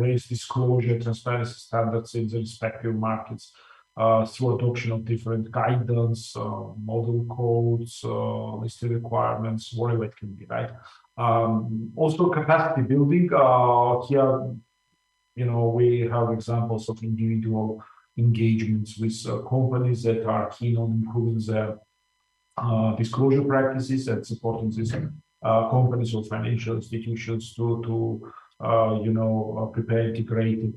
raise disclosure, transparency standards in the respective markets through adoption of different guidance, model codes, listed requirements, whatever it can be, right? Also capacity building. Here, we have examples of individual engagements with companies that are keen on improving their disclosure practices and supporting these companies or financial institutions to prepare integrated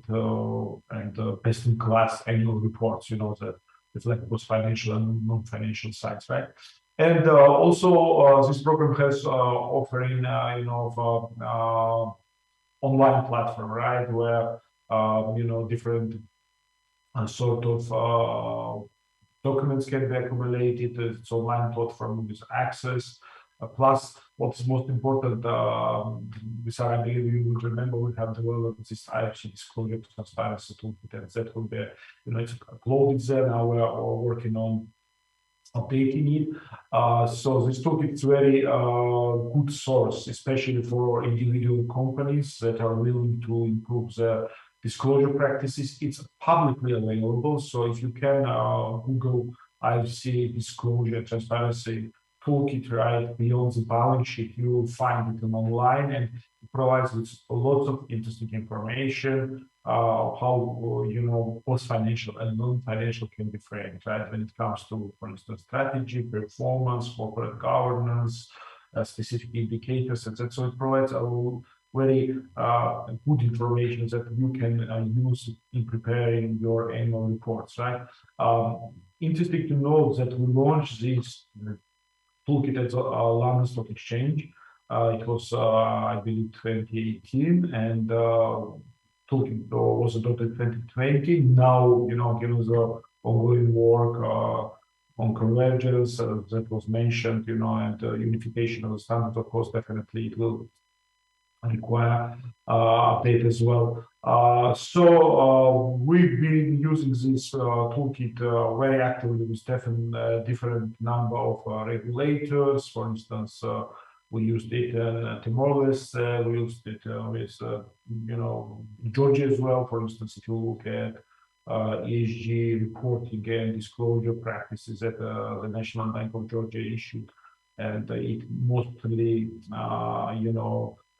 and best-in-class annual reports, that reflect both financial and non-financial sides, right? And also, this program has offering, online platform, right, where different sort of documents can be accumulated. It's online platform with access. Plus, what's most important, I believe you will remember, we have developed this IFC disclosure transparency toolkit, and that will be, it's uploaded there. Now we're working on updating it. So this toolkit is very good source, especially for individual companies that are willing to improve their disclosure practices. It's publicly available, so if you can Google IFC disclosure transparency toolkit, right, beyond the balance sheet, you will find it online, and it provides with lots of interesting information, how both financial and non-financial can be framed, right, when it comes to, for instance, strategy, performance, corporate governance, specific indicators, etc. So it provides a very good information that you can use in preparing your annual reports, right? Interesting to know that we launched this toolkit at London Stock Exchange. It was, I believe, 2018, and toolkit was adopted 2020. Now, given the ongoing work on convergence that was mentioned, and unification of the standards, of course, definitely it will require update as well. So we've been using this toolkit very actively with different number of regulators. For instance, we used it in Timor-Leste. We used it with Georgia as well. For instance, if you look at ESG reporting and disclosure practices that the National Bank of Georgia issued, and it mostly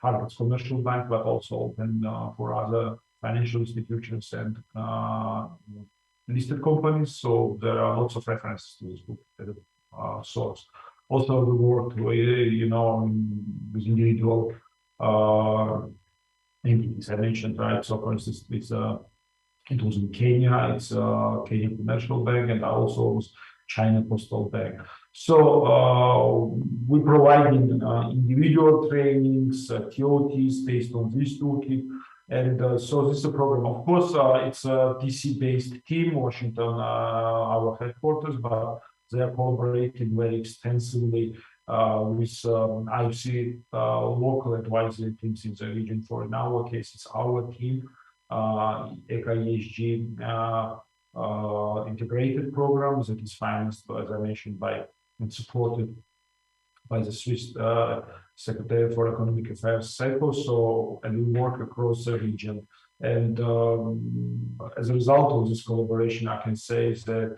targets commercial bank, but also open for other financial institutions and listed companies. So there are lots of references to this book as a source. Also, we worked with, with individual entities I mentioned, right? So, for instance, it was in Kenya. It's Kenya Commercial Bank, and also China Postal Bank. So we provide individual trainings, TOTs based on this toolkit, and so this is a program. Of course, it's a DC-based team, Washington, our headquarters, but they are collaborating very extensively with IFC local advisory teams in the region. For in our case, it's our team, ESG integrated programs that is financed, as I mentioned, and supported by the Swiss Secretary for Economic Affairs, SECO. And we work across the region. And as a result of this collaboration, I can say that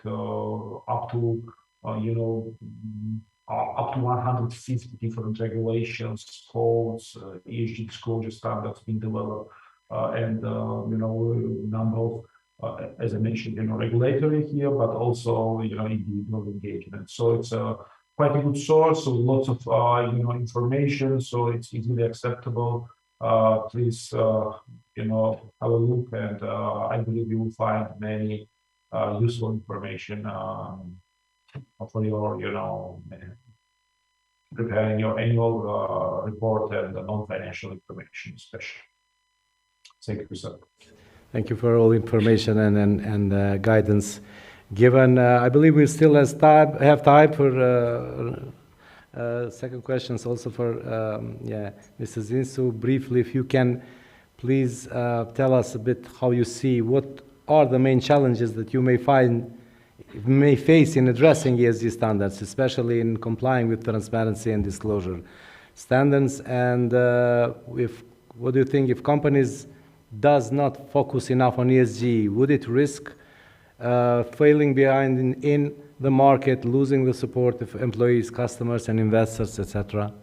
up to 150 different regulations, codes, ESG disclosure standards being developed, and number of, as I mentioned, regulatory here, but also individual engagement. So it's quite a good source of lots of information. So it's easily acceptable. Please have a look, and I believe you will find many useful information for your preparing your annual report and non-financial information, especially. Thank you, sir. Thank you for all information and guidance given. I believe we still have time for Second question is also for Mr. Zinsu. Briefly, if you can please tell us a bit how you see what are the main challenges that you may face in addressing ESG standards, especially in complying with transparency and disclosure standards, and what do you think if companies does not focus enough on ESG, would it risk failing behind in the market, losing the support of employees, customers, and investors, etc.?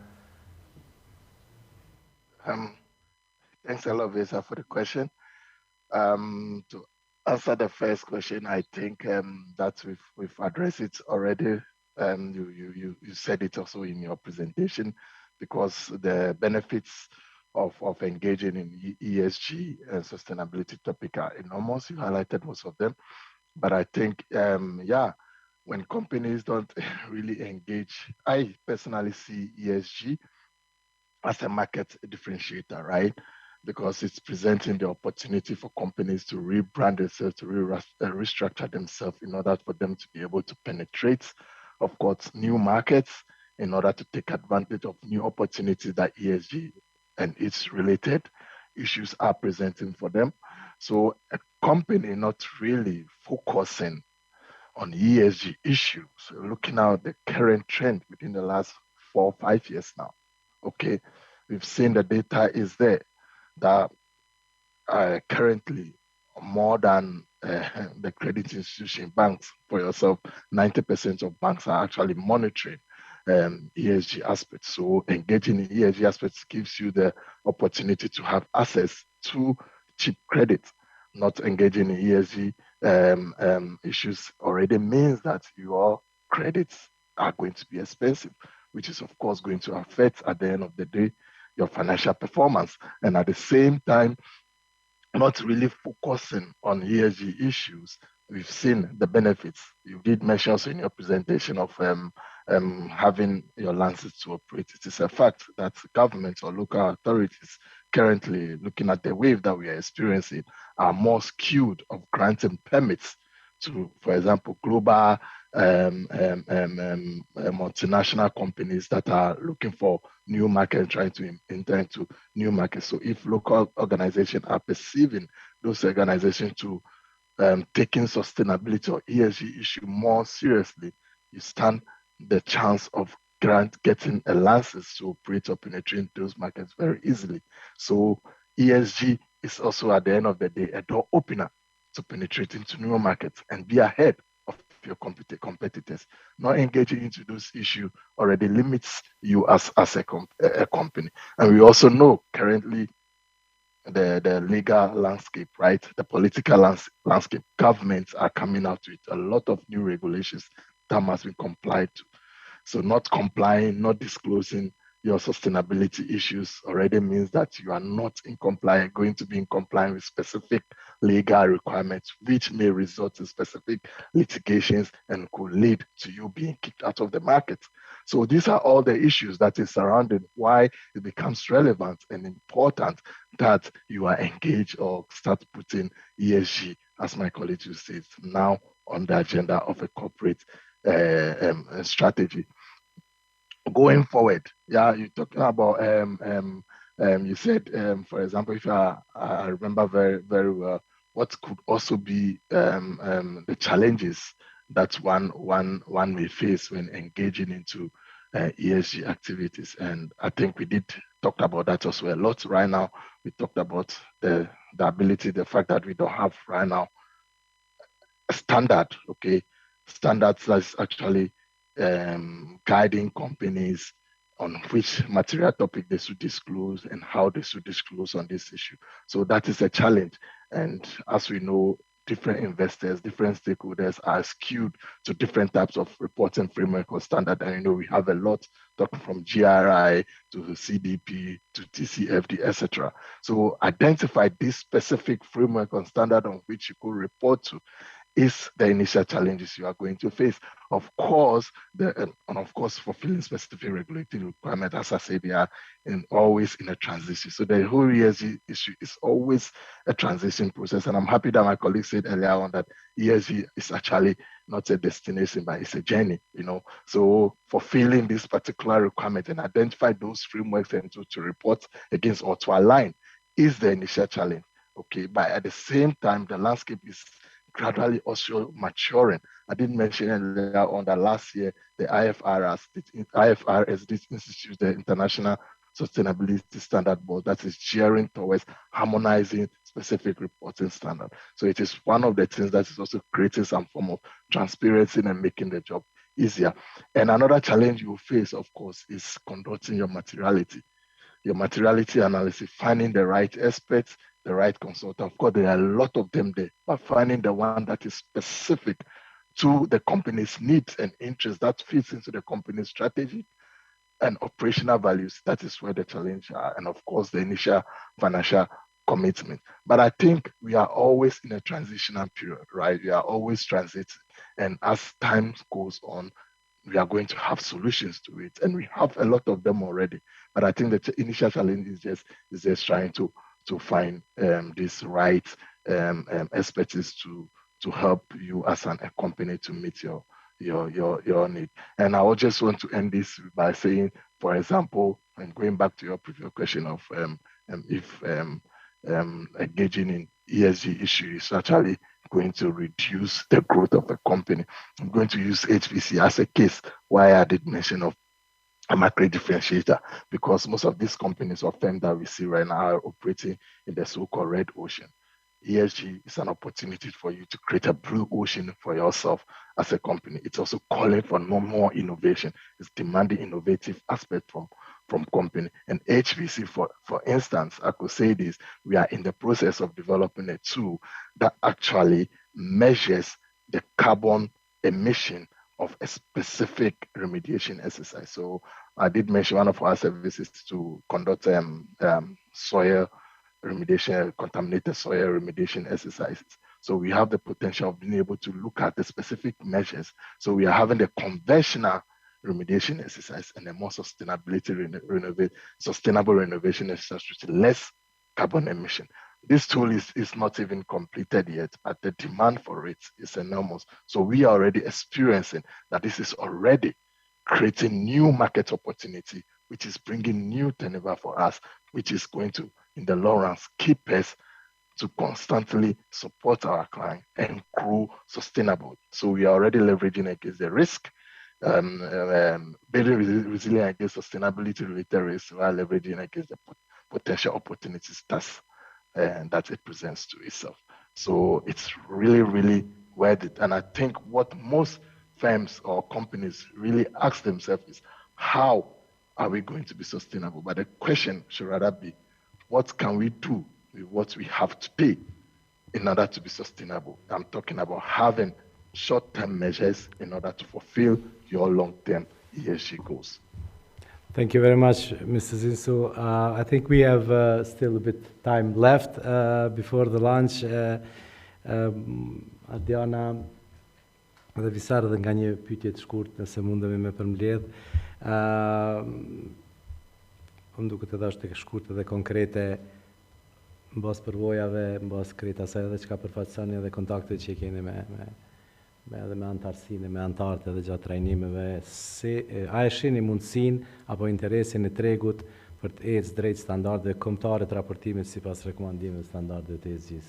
Thanks a lot, Vesa, for the question. To answer the first question, I think that we've addressed it already. You said it also in your presentation, because the benefits of engaging in ESG and sustainability topic are enormous. You highlighted most of them. But I think, when companies don't really engage, I personally see ESG as a market differentiator, right? Because it's presenting the opportunity for companies to rebrand themselves, to restructure themselves in order for them to be able to penetrate, of course, new markets, in order to take advantage of new opportunities that ESG and its related issues are presenting for them. So a company not really focusing on ESG issues, looking at the current trend within the last 4 or 5 years now, okay, we've seen the data is there that currently more than the credit institution banks, for yourself, 90% of banks are actually monitoring ESG aspects. So engaging in ESG aspects gives you the opportunity to have access to cheap credit. Not engaging in ESG issues already means that your credits are going to be expensive, which is of course going to affect at the end of the day your financial performance. And at the same time, not really focusing on ESG issues, we've seen the benefits. You did mention also in your presentation of having your license to operate. It is a fact that governments or local authorities currently, looking at the wave that we are experiencing, are more skewed of granting permits to, for example, global multinational companies that are looking for new markets, trying to enter into new markets. So if local organizations are perceiving those organizations to taking sustainability or ESG issue more seriously, you stand the chance of getting a license to operate or penetrate those markets very easily. So ESG is also, at the end of the day, a door opener to penetrate into new markets and be ahead of your competitors. Not engaging into those issues already limits you as a company. And we also know currently the legal landscape, right? The political landscape, governments are coming out with a lot of new regulations that must be complied to. So not complying, not disclosing your sustainability issues already means that you are not going to be in compliance with specific legal requirements, which may result in specific litigations and could lead to you being kicked out of the market. So these are all the issues that is surrounding why it becomes relevant and important that you are engaged or start putting ESG, as my colleague says, now on the agenda of a corporate strategy. Going forward, you're talking about, you said, for example, if I remember very, very well, what could also be the challenges that one may face when engaging into ESG activities. And I think we did talk about that also a lot right now. We talked about the ability, the fact that we don't have right now a standard, standards that's actually guiding companies on which material topic they should disclose and how they should disclose on this issue. So that is a challenge. And as we know, different investors, different stakeholders are skewed to different types of reporting framework or standard. And we have a lot talking from GRI to CDP to TCFD, etc. So identify this specific framework or standard on which you could report to is the initial challenges you are going to face. Of course, fulfilling specific regulatory requirements, as I said, they are always in a transition. So the whole ESG issue is always a transition process. And I'm happy that my colleague said earlier on that ESG is actually not a destination, but it's a journey, So fulfilling this particular requirement and identify those frameworks and to report against or to align is the initial challenge. Okay, but at the same time, the landscape is gradually also maturing. I did mention earlier on that last year, the IFRS did institute the International Sustainability Standard Board that is gearing towards harmonizing specific reporting standards. So it is one of the things that is also creating some form of transparency and making the job easier. And another challenge you face, of course, is conducting your materiality analysis, finding the right experts, the right consultant. Of course, there are a lot of them there, but finding the one that is specific to the company's needs and interests, that fits into the company's strategy and operational values, that is where the challenge are. And of course, the initial financial commitment. But I think we are always in a transitional period, right? We are always transiting. And as time goes on, we are going to have solutions to it. And we have a lot of them already. But I think the initial challenge is just trying to find this right expertise to help you as a company to meet your need. And I would just want to end this by saying, for example, and going back to your previous question of if engaging in ESG issues is actually going to reduce the growth of a company. I'm going to use HPC as a case why I did mention of a macro differentiator, because most of these companies or firms that we see right now are operating in the so-called red ocean. ESG is an opportunity for you to create a blue ocean for yourself as a company. It's also calling for more innovation. It's demanding innovative aspect from company. And HVC, for instance, I could say this, we are in the process of developing a tool that actually measures the carbon emission of a specific remediation exercise. So I did mention one of our services to conduct soil remediation, contaminated soil remediation exercises. So we have the potential of being able to look at the specific measures. So we are having the conventional remediation exercise and a more sustainable renovation exercise with less carbon emission. This tool is not even completed yet, but the demand for it is enormous. So we are already experiencing that this is already creating new market opportunity, which is bringing new turnover for us, which is going to, in the long run, keep us to constantly support our client and grow sustainable. So we are already leveraging against the risk, building resilient against sustainability-related risks, while leveraging against the potential opportunities that it presents to itself. So it's really, really worth it. And I think what most firms or companies really ask themselves is, how are we going to be sustainable? But the question should rather be, what can we do with what we have today in order to be sustainable? I'm talking about having short-term measures in order to fulfill your long-term ESG goals. Thank you very much, Mr. Zinsu. I think we have still a bit time left before the lunch. Adriana, dhe Visar dhe nga një pyetje të shkurt, nëse mundemi me përmbledh. Unë duket edhe është e shkurtë dhe konkrete mbas përvojave, mbas krejt asaj edhe çka përfaqësoni edhe kontaktet që keni edhe me antarësinë, me antarët edhe gjatë trajnimeve, a e shihni mundësinë apo interesin e tregut për të ecë drejt standardeve kombëtare të raportimit sipas rekomandimeve standardeve të ESG-s?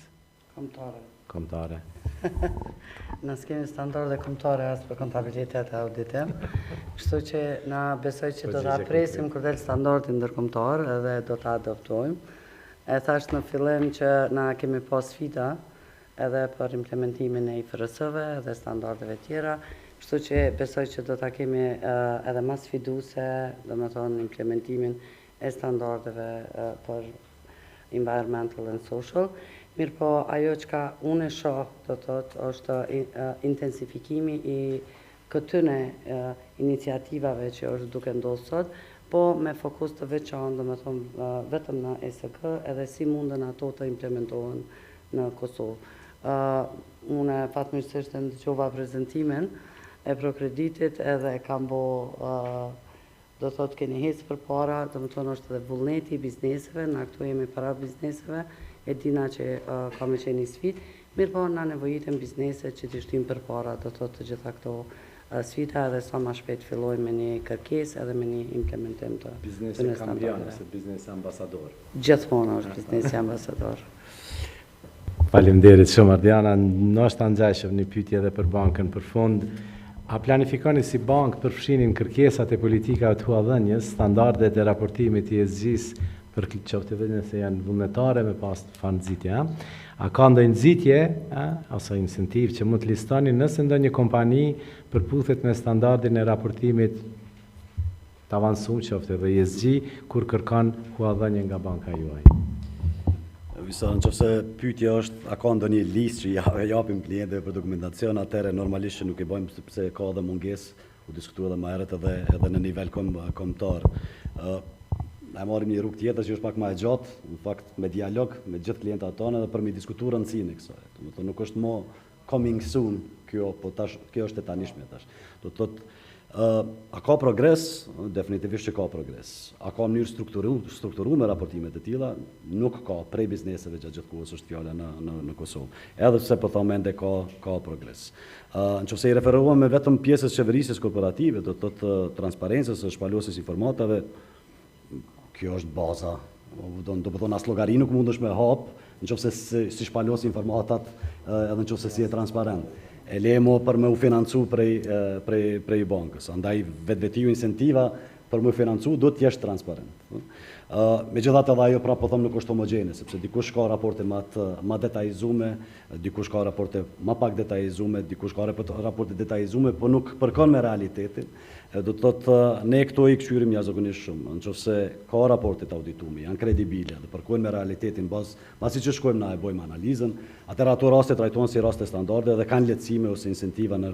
Kombëtare. Na s'kemi standarde kombëtare as për kontabilitet e auditim, kështu që na besoj që do ta presim kur del standardi ndërkombëtar edhe do ta adoptojmë. E thash në fillim që na kemi pas sfida edhe për implementimin e IFRS-ve dhe standardeve tjera, kështu që besoj që do ta kemi edhe më sfiduese, domethënë implementimin e standardeve për environmental and social. Mirë po, ajo që unë e shoh, do thotë, është intensifikimi i këtyne iniciativave që është duke ndodhur sot, po me fokus të veçantë, domethënë vetëm në ESK, edhe si munden ato të implementohen në Kosovë. Unë fatmirësisht e ndëgjova prezentimin e prokreditit edhe kam bo, do thot keni hecë për para, do më tonë është edhe vullneti i bizneseve, na këtu jemi para bizneseve, e dina që ka me qenë një sfit, mirë po na nevojitën biznese që t'i shtim për para, do thot të gjitha këto sfida edhe sa ma shpejt filloj me një kërkes edhe me një implementim të Biznesi kambian, ose biznesi ambasador. Gjithmonë është biznesi ambasador. Faleminderit shumë Ardiana, nështë angjajshëm një pyetje edhe për bankën për fund. A planifikoni si bankë përfshinin kërkesat e politikave të huadhënjes, standardet e raportimit i ESG-s për qoftë edhe nëse janë vullnetare me pas fan nxitje, a ka ndonjë nxitje ose incentiv që mund të listoni nëse ndonjë kompani përputhet me standardin e raportimit të avancuar qoftë edhe ESG kur kërkon huadhënje nga banka juaj? Nëse pyetja është, a ka ndonjë listë që japim klientëve për dokumentacion, atëherë normalisht që nuk e bëjmë sepse ka edhe mungesë, u diskutua edhe më herët edhe në nivel kombëtar. Ne marrim një rrugë tjetër që është pak më e gjatë, në fakt me dialog me gjithë klientët tonë edhe për mi diskutuar rëndësinë e kësaj. Do të thotë nuk është më coming soon kjo, po tash kjo është e tanishme tash. Do të thotë a ka progres? Definitivisht që ka progres. A ka mënyrë strukturuar me raportimet e tilla? Nuk ka, prej bizneseve gjatë gjithë kohës është fjala në Kosovë. Edhe pse po them ende ka progres. Nëse i referohem vetëm pjesës qeverisjes korporative, do të thotë transparencës së shpalosjes informatave, kjo është baza. Do të thonë as llogari nuk mundesh me hap, nëse si shpalos informatat edhe nëse si e transparent. E lemo për me u financu prej bankës. Andaj vetvetiu incentiva për me u financu do të jesh transparent. Megjithatë edhe ajo pra po them nuk është homogjene, sepse dikush ka raporte më detajzume, dikush ka raporte më pak detajzume, dikush ka raporte detajzume, po nuk përkon me realitetin. Do të thotë ne këto i këshyrim jashtëzakonisht shumë. Nëse ka raportet auditume, janë kredibile dhe përkojnë me realitetin pasi që shkojmë na e bëjmë analizën, atëherë ato raste trajtohen si raste standarde dhe kanë lehtësime ose incentiva në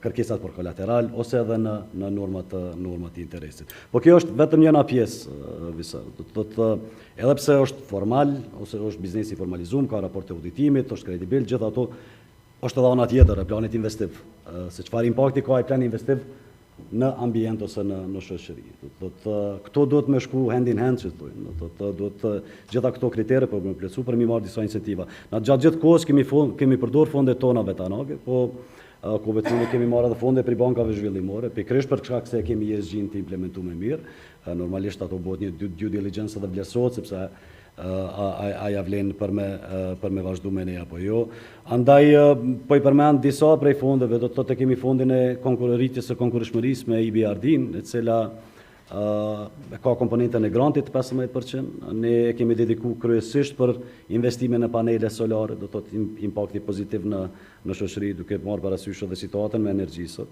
kërkesat për kolateral ose edhe në normat e interesit. Po kjo është vetëm njëna pjesë, do të thotë edhe pse është formal ose është biznesi formalizuar, ka raporte auditimit, është kredibil, gjithë ato është edhe ana tjetër e planit investiv, se çfarë impakti ka ai plan investiv në ambient ose në shoqëri. Do të këto duhet me shku hand in hand, që thonë. Do të duhet gjitha këto kritere për me plotësu për mi marrë disa incentiva. Në gjatë gjithë kohës kemi përdor fondet tona vetanake, po kohëve kemi marrë edhe fonde për bankave zhvillimore, pikërisht për shkak se kemi ESG-n të implementuar më mirë. Normalisht ato bëhet një due diligence dhe vlerësohet sepse aja vlen për me vazhdu me ne apo jo. Andaj po i përmend disa prej fondeve, do të thotë kemi fondin e rritjes së konkurrshmërisë me EBRD-n, e cila ka komponentën e grantit 15%, ne kemi dedikuar kryesisht për investime në panele solare, do të thotë impakti pozitiv në shoqëri, duke marrë parasysh edhe situatën me energji sot,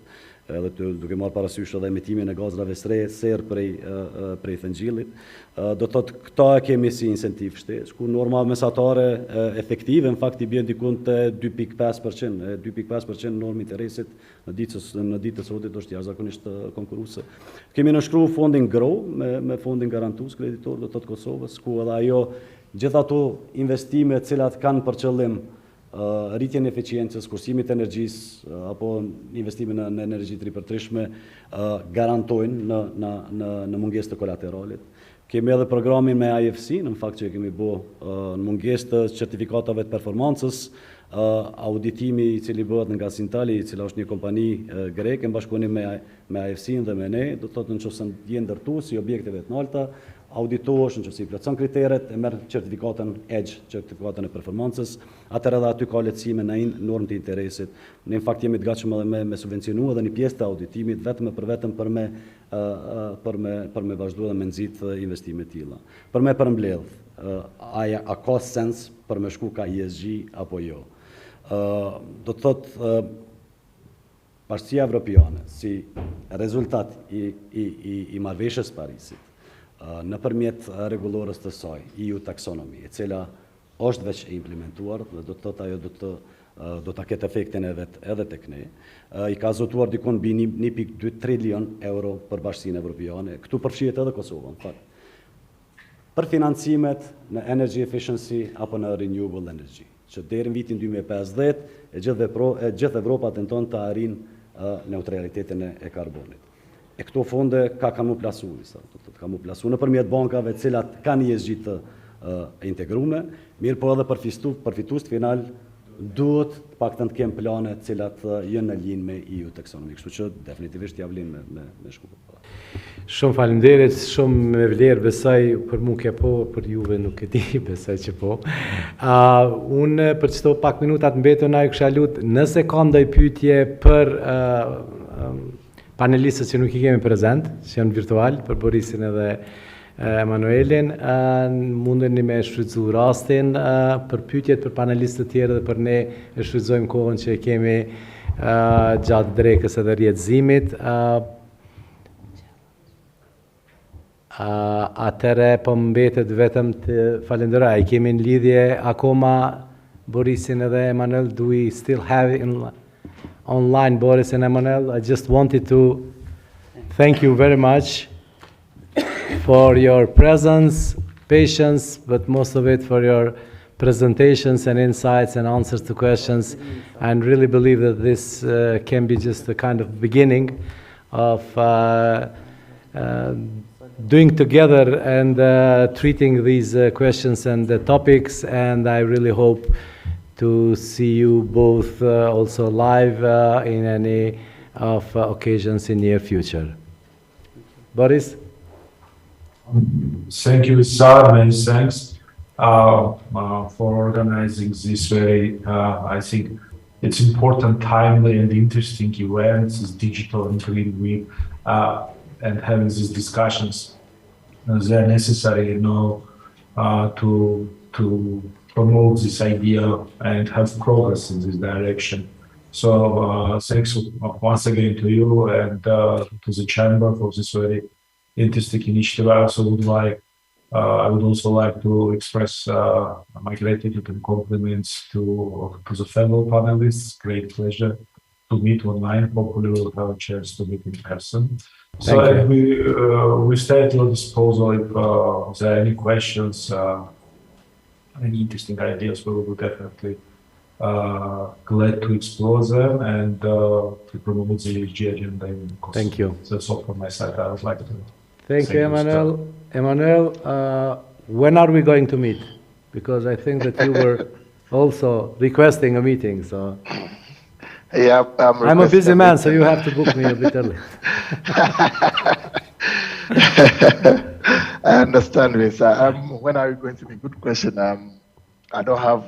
edhe duke marrë parasysh edhe emitimin e gazrave serë prej thëngjillit. Do të thotë këta kemi si incentiv shtesë, ku norma mesatare efektive në fakt i bie diku te 2.5%, 2.5% normë interesit në ditën e sotit është jashtëzakonisht konkurruese. Kemi nënshkruar fondin Grow me fondin garantues kreditor, do të thotë Kosovës, ku edhe ajo gjithë ato investime të cilat kanë për qëllim rritjen e eficiencës, kursimit të energjisë apo investimin në energji të ripërtrishme garantojnë në mungesë të kolateralit. Kemi edhe programin me IFC, në fakt që kemi bërë në mungesë të certifikatave të performancës, auditimi i cili bëhet nga Dixhitale, i cila është një kompani greke në bashkëpunim me IFC-n dhe me ne, do të thotë nëse janë ndërtuesi objekteve të larta, auditohesh nëse i plotson kriteret, e merr certifikatën EDGE, certifikatën e performancës, atëherë edhe aty ka lehtësime në normë të interesit. Ne në fakt jemi të gatshëm edhe me subvencionuar edhe një pjesë të auditimit vetëm për me vazhduar dhe me nxit investime të tilla. Për me përmbledh, a ka sens për me shku ka ESG apo jo? Do të thotë Bashkia Evropiane si rezultat i marrëveshjes Parisit, nëpërmjet rregullorës të saj, EU taxonomy, e cila është veç e implementuar dhe do të thotë ajo do ta ketë efektin e vet edhe tek ne. I ka zotuar dikon mbi 1.2 trilion euro për Bashkinë Evropiane. Këtu përfshihet edhe Kosova, në fakt. Për financimet në energy efficiency apo në renewable energy, që deri në vitin 2050 e gjithë Evropa tenton të arrijë neutralitetin e karbonit. E këto fonde kanë mu plasu nëpërmjet bankave, të cilat kanë ESG të integruar, mirë po edhe përfitues final duhet paktën të kemë plane të cilat janë në linjë me EU taxonomy, kështu që definitivisht ja vlen me shku. Shumë faleminderit, shumë me vlerë besoj, për mua ke po, për juve nuk e di, besoj që po. Unë për çdo pak minuta të mbetur na ju kisha lut, nëse ka ndonjë pyetje për panelistët që nuk I kemi prezent, që janë virtual, për Borisin edhe Emanuelin, mundeni me shfrytëzu rastin për pyetjet për panelistët tjerë dhe për ne e shfrytëzojmë kohën që e kemi gjatë drekës edhe rjetëzimit. Atëre po mbetet vetëm të falenderoj. I kemi në lidhje akoma Borisin edhe Emanuel. Do we still have online Boris and Emanuel? I just wanted to thank you very much for your presence, patience, but most of it for your presentations and insights and answers to questions, and really believe that this can be just a kind of beginning of doing together and treating these questions and the topics, and I really hope to see you both also live in any of occasions in near future. Boris? Thank you, Sar. Many thanks for organizing this very, I think it's important, timely and interesting events, this digital and green week, and having these discussions. They are necessary, to promote this idea and have progress in this direction. So thanks once again to you and to the Chamber for this very interesting initiative. I would also like to express my gratitude and compliments to the fellow panelists. Great pleasure to meet online. Hopefully we'll have a chance to meet in person. So we stay at your disposal if there are any questions, any interesting ideas. We will be definitely glad to explore them and to promote the ESG agenda in Kosovo. Thank you. That's all from my side. I would like to thank you, Emmanuel. Emmanuel, when are we going to meet? Because I think that you were also requesting a meeting. So yeah, I'm a busy man, so you have to book me a bit early. I understand this. When are you going to be? Good question. I don't have.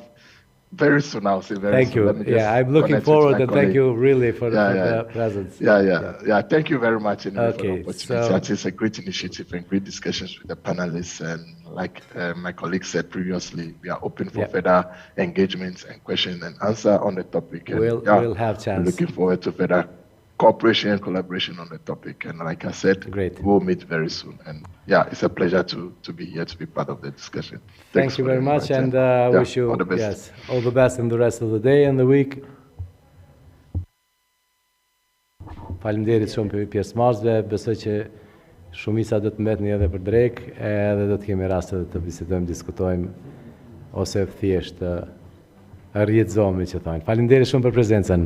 Very soon, I'll say very soon. Thank you. Yeah, I'm looking forward and thank you really for the presence. Yeah. Thank you very much anyway, for the opportunity. So, it's a great initiative and great discussions with the panelists. And like my colleague said previously, we are open for further engagements and question and answer on the topic. And we'll have chance. Looking forward to further cooperation and collaboration on the topic. And like I said, we'll meet very soon. And yeah, it's a pleasure to be here, to be part of the discussion. Thank you very much, and wish you all the best. All the best in the rest of the day and the week. Faleminderit shumë për pjesëmarrësve. Besoj që shumica do të mbetni edhe për drek, edhe do të kemi raste të bisedojmë, diskutojmë ose thjesht rrjetëzohemi që thonë. Faleminderit shumë për prezencën.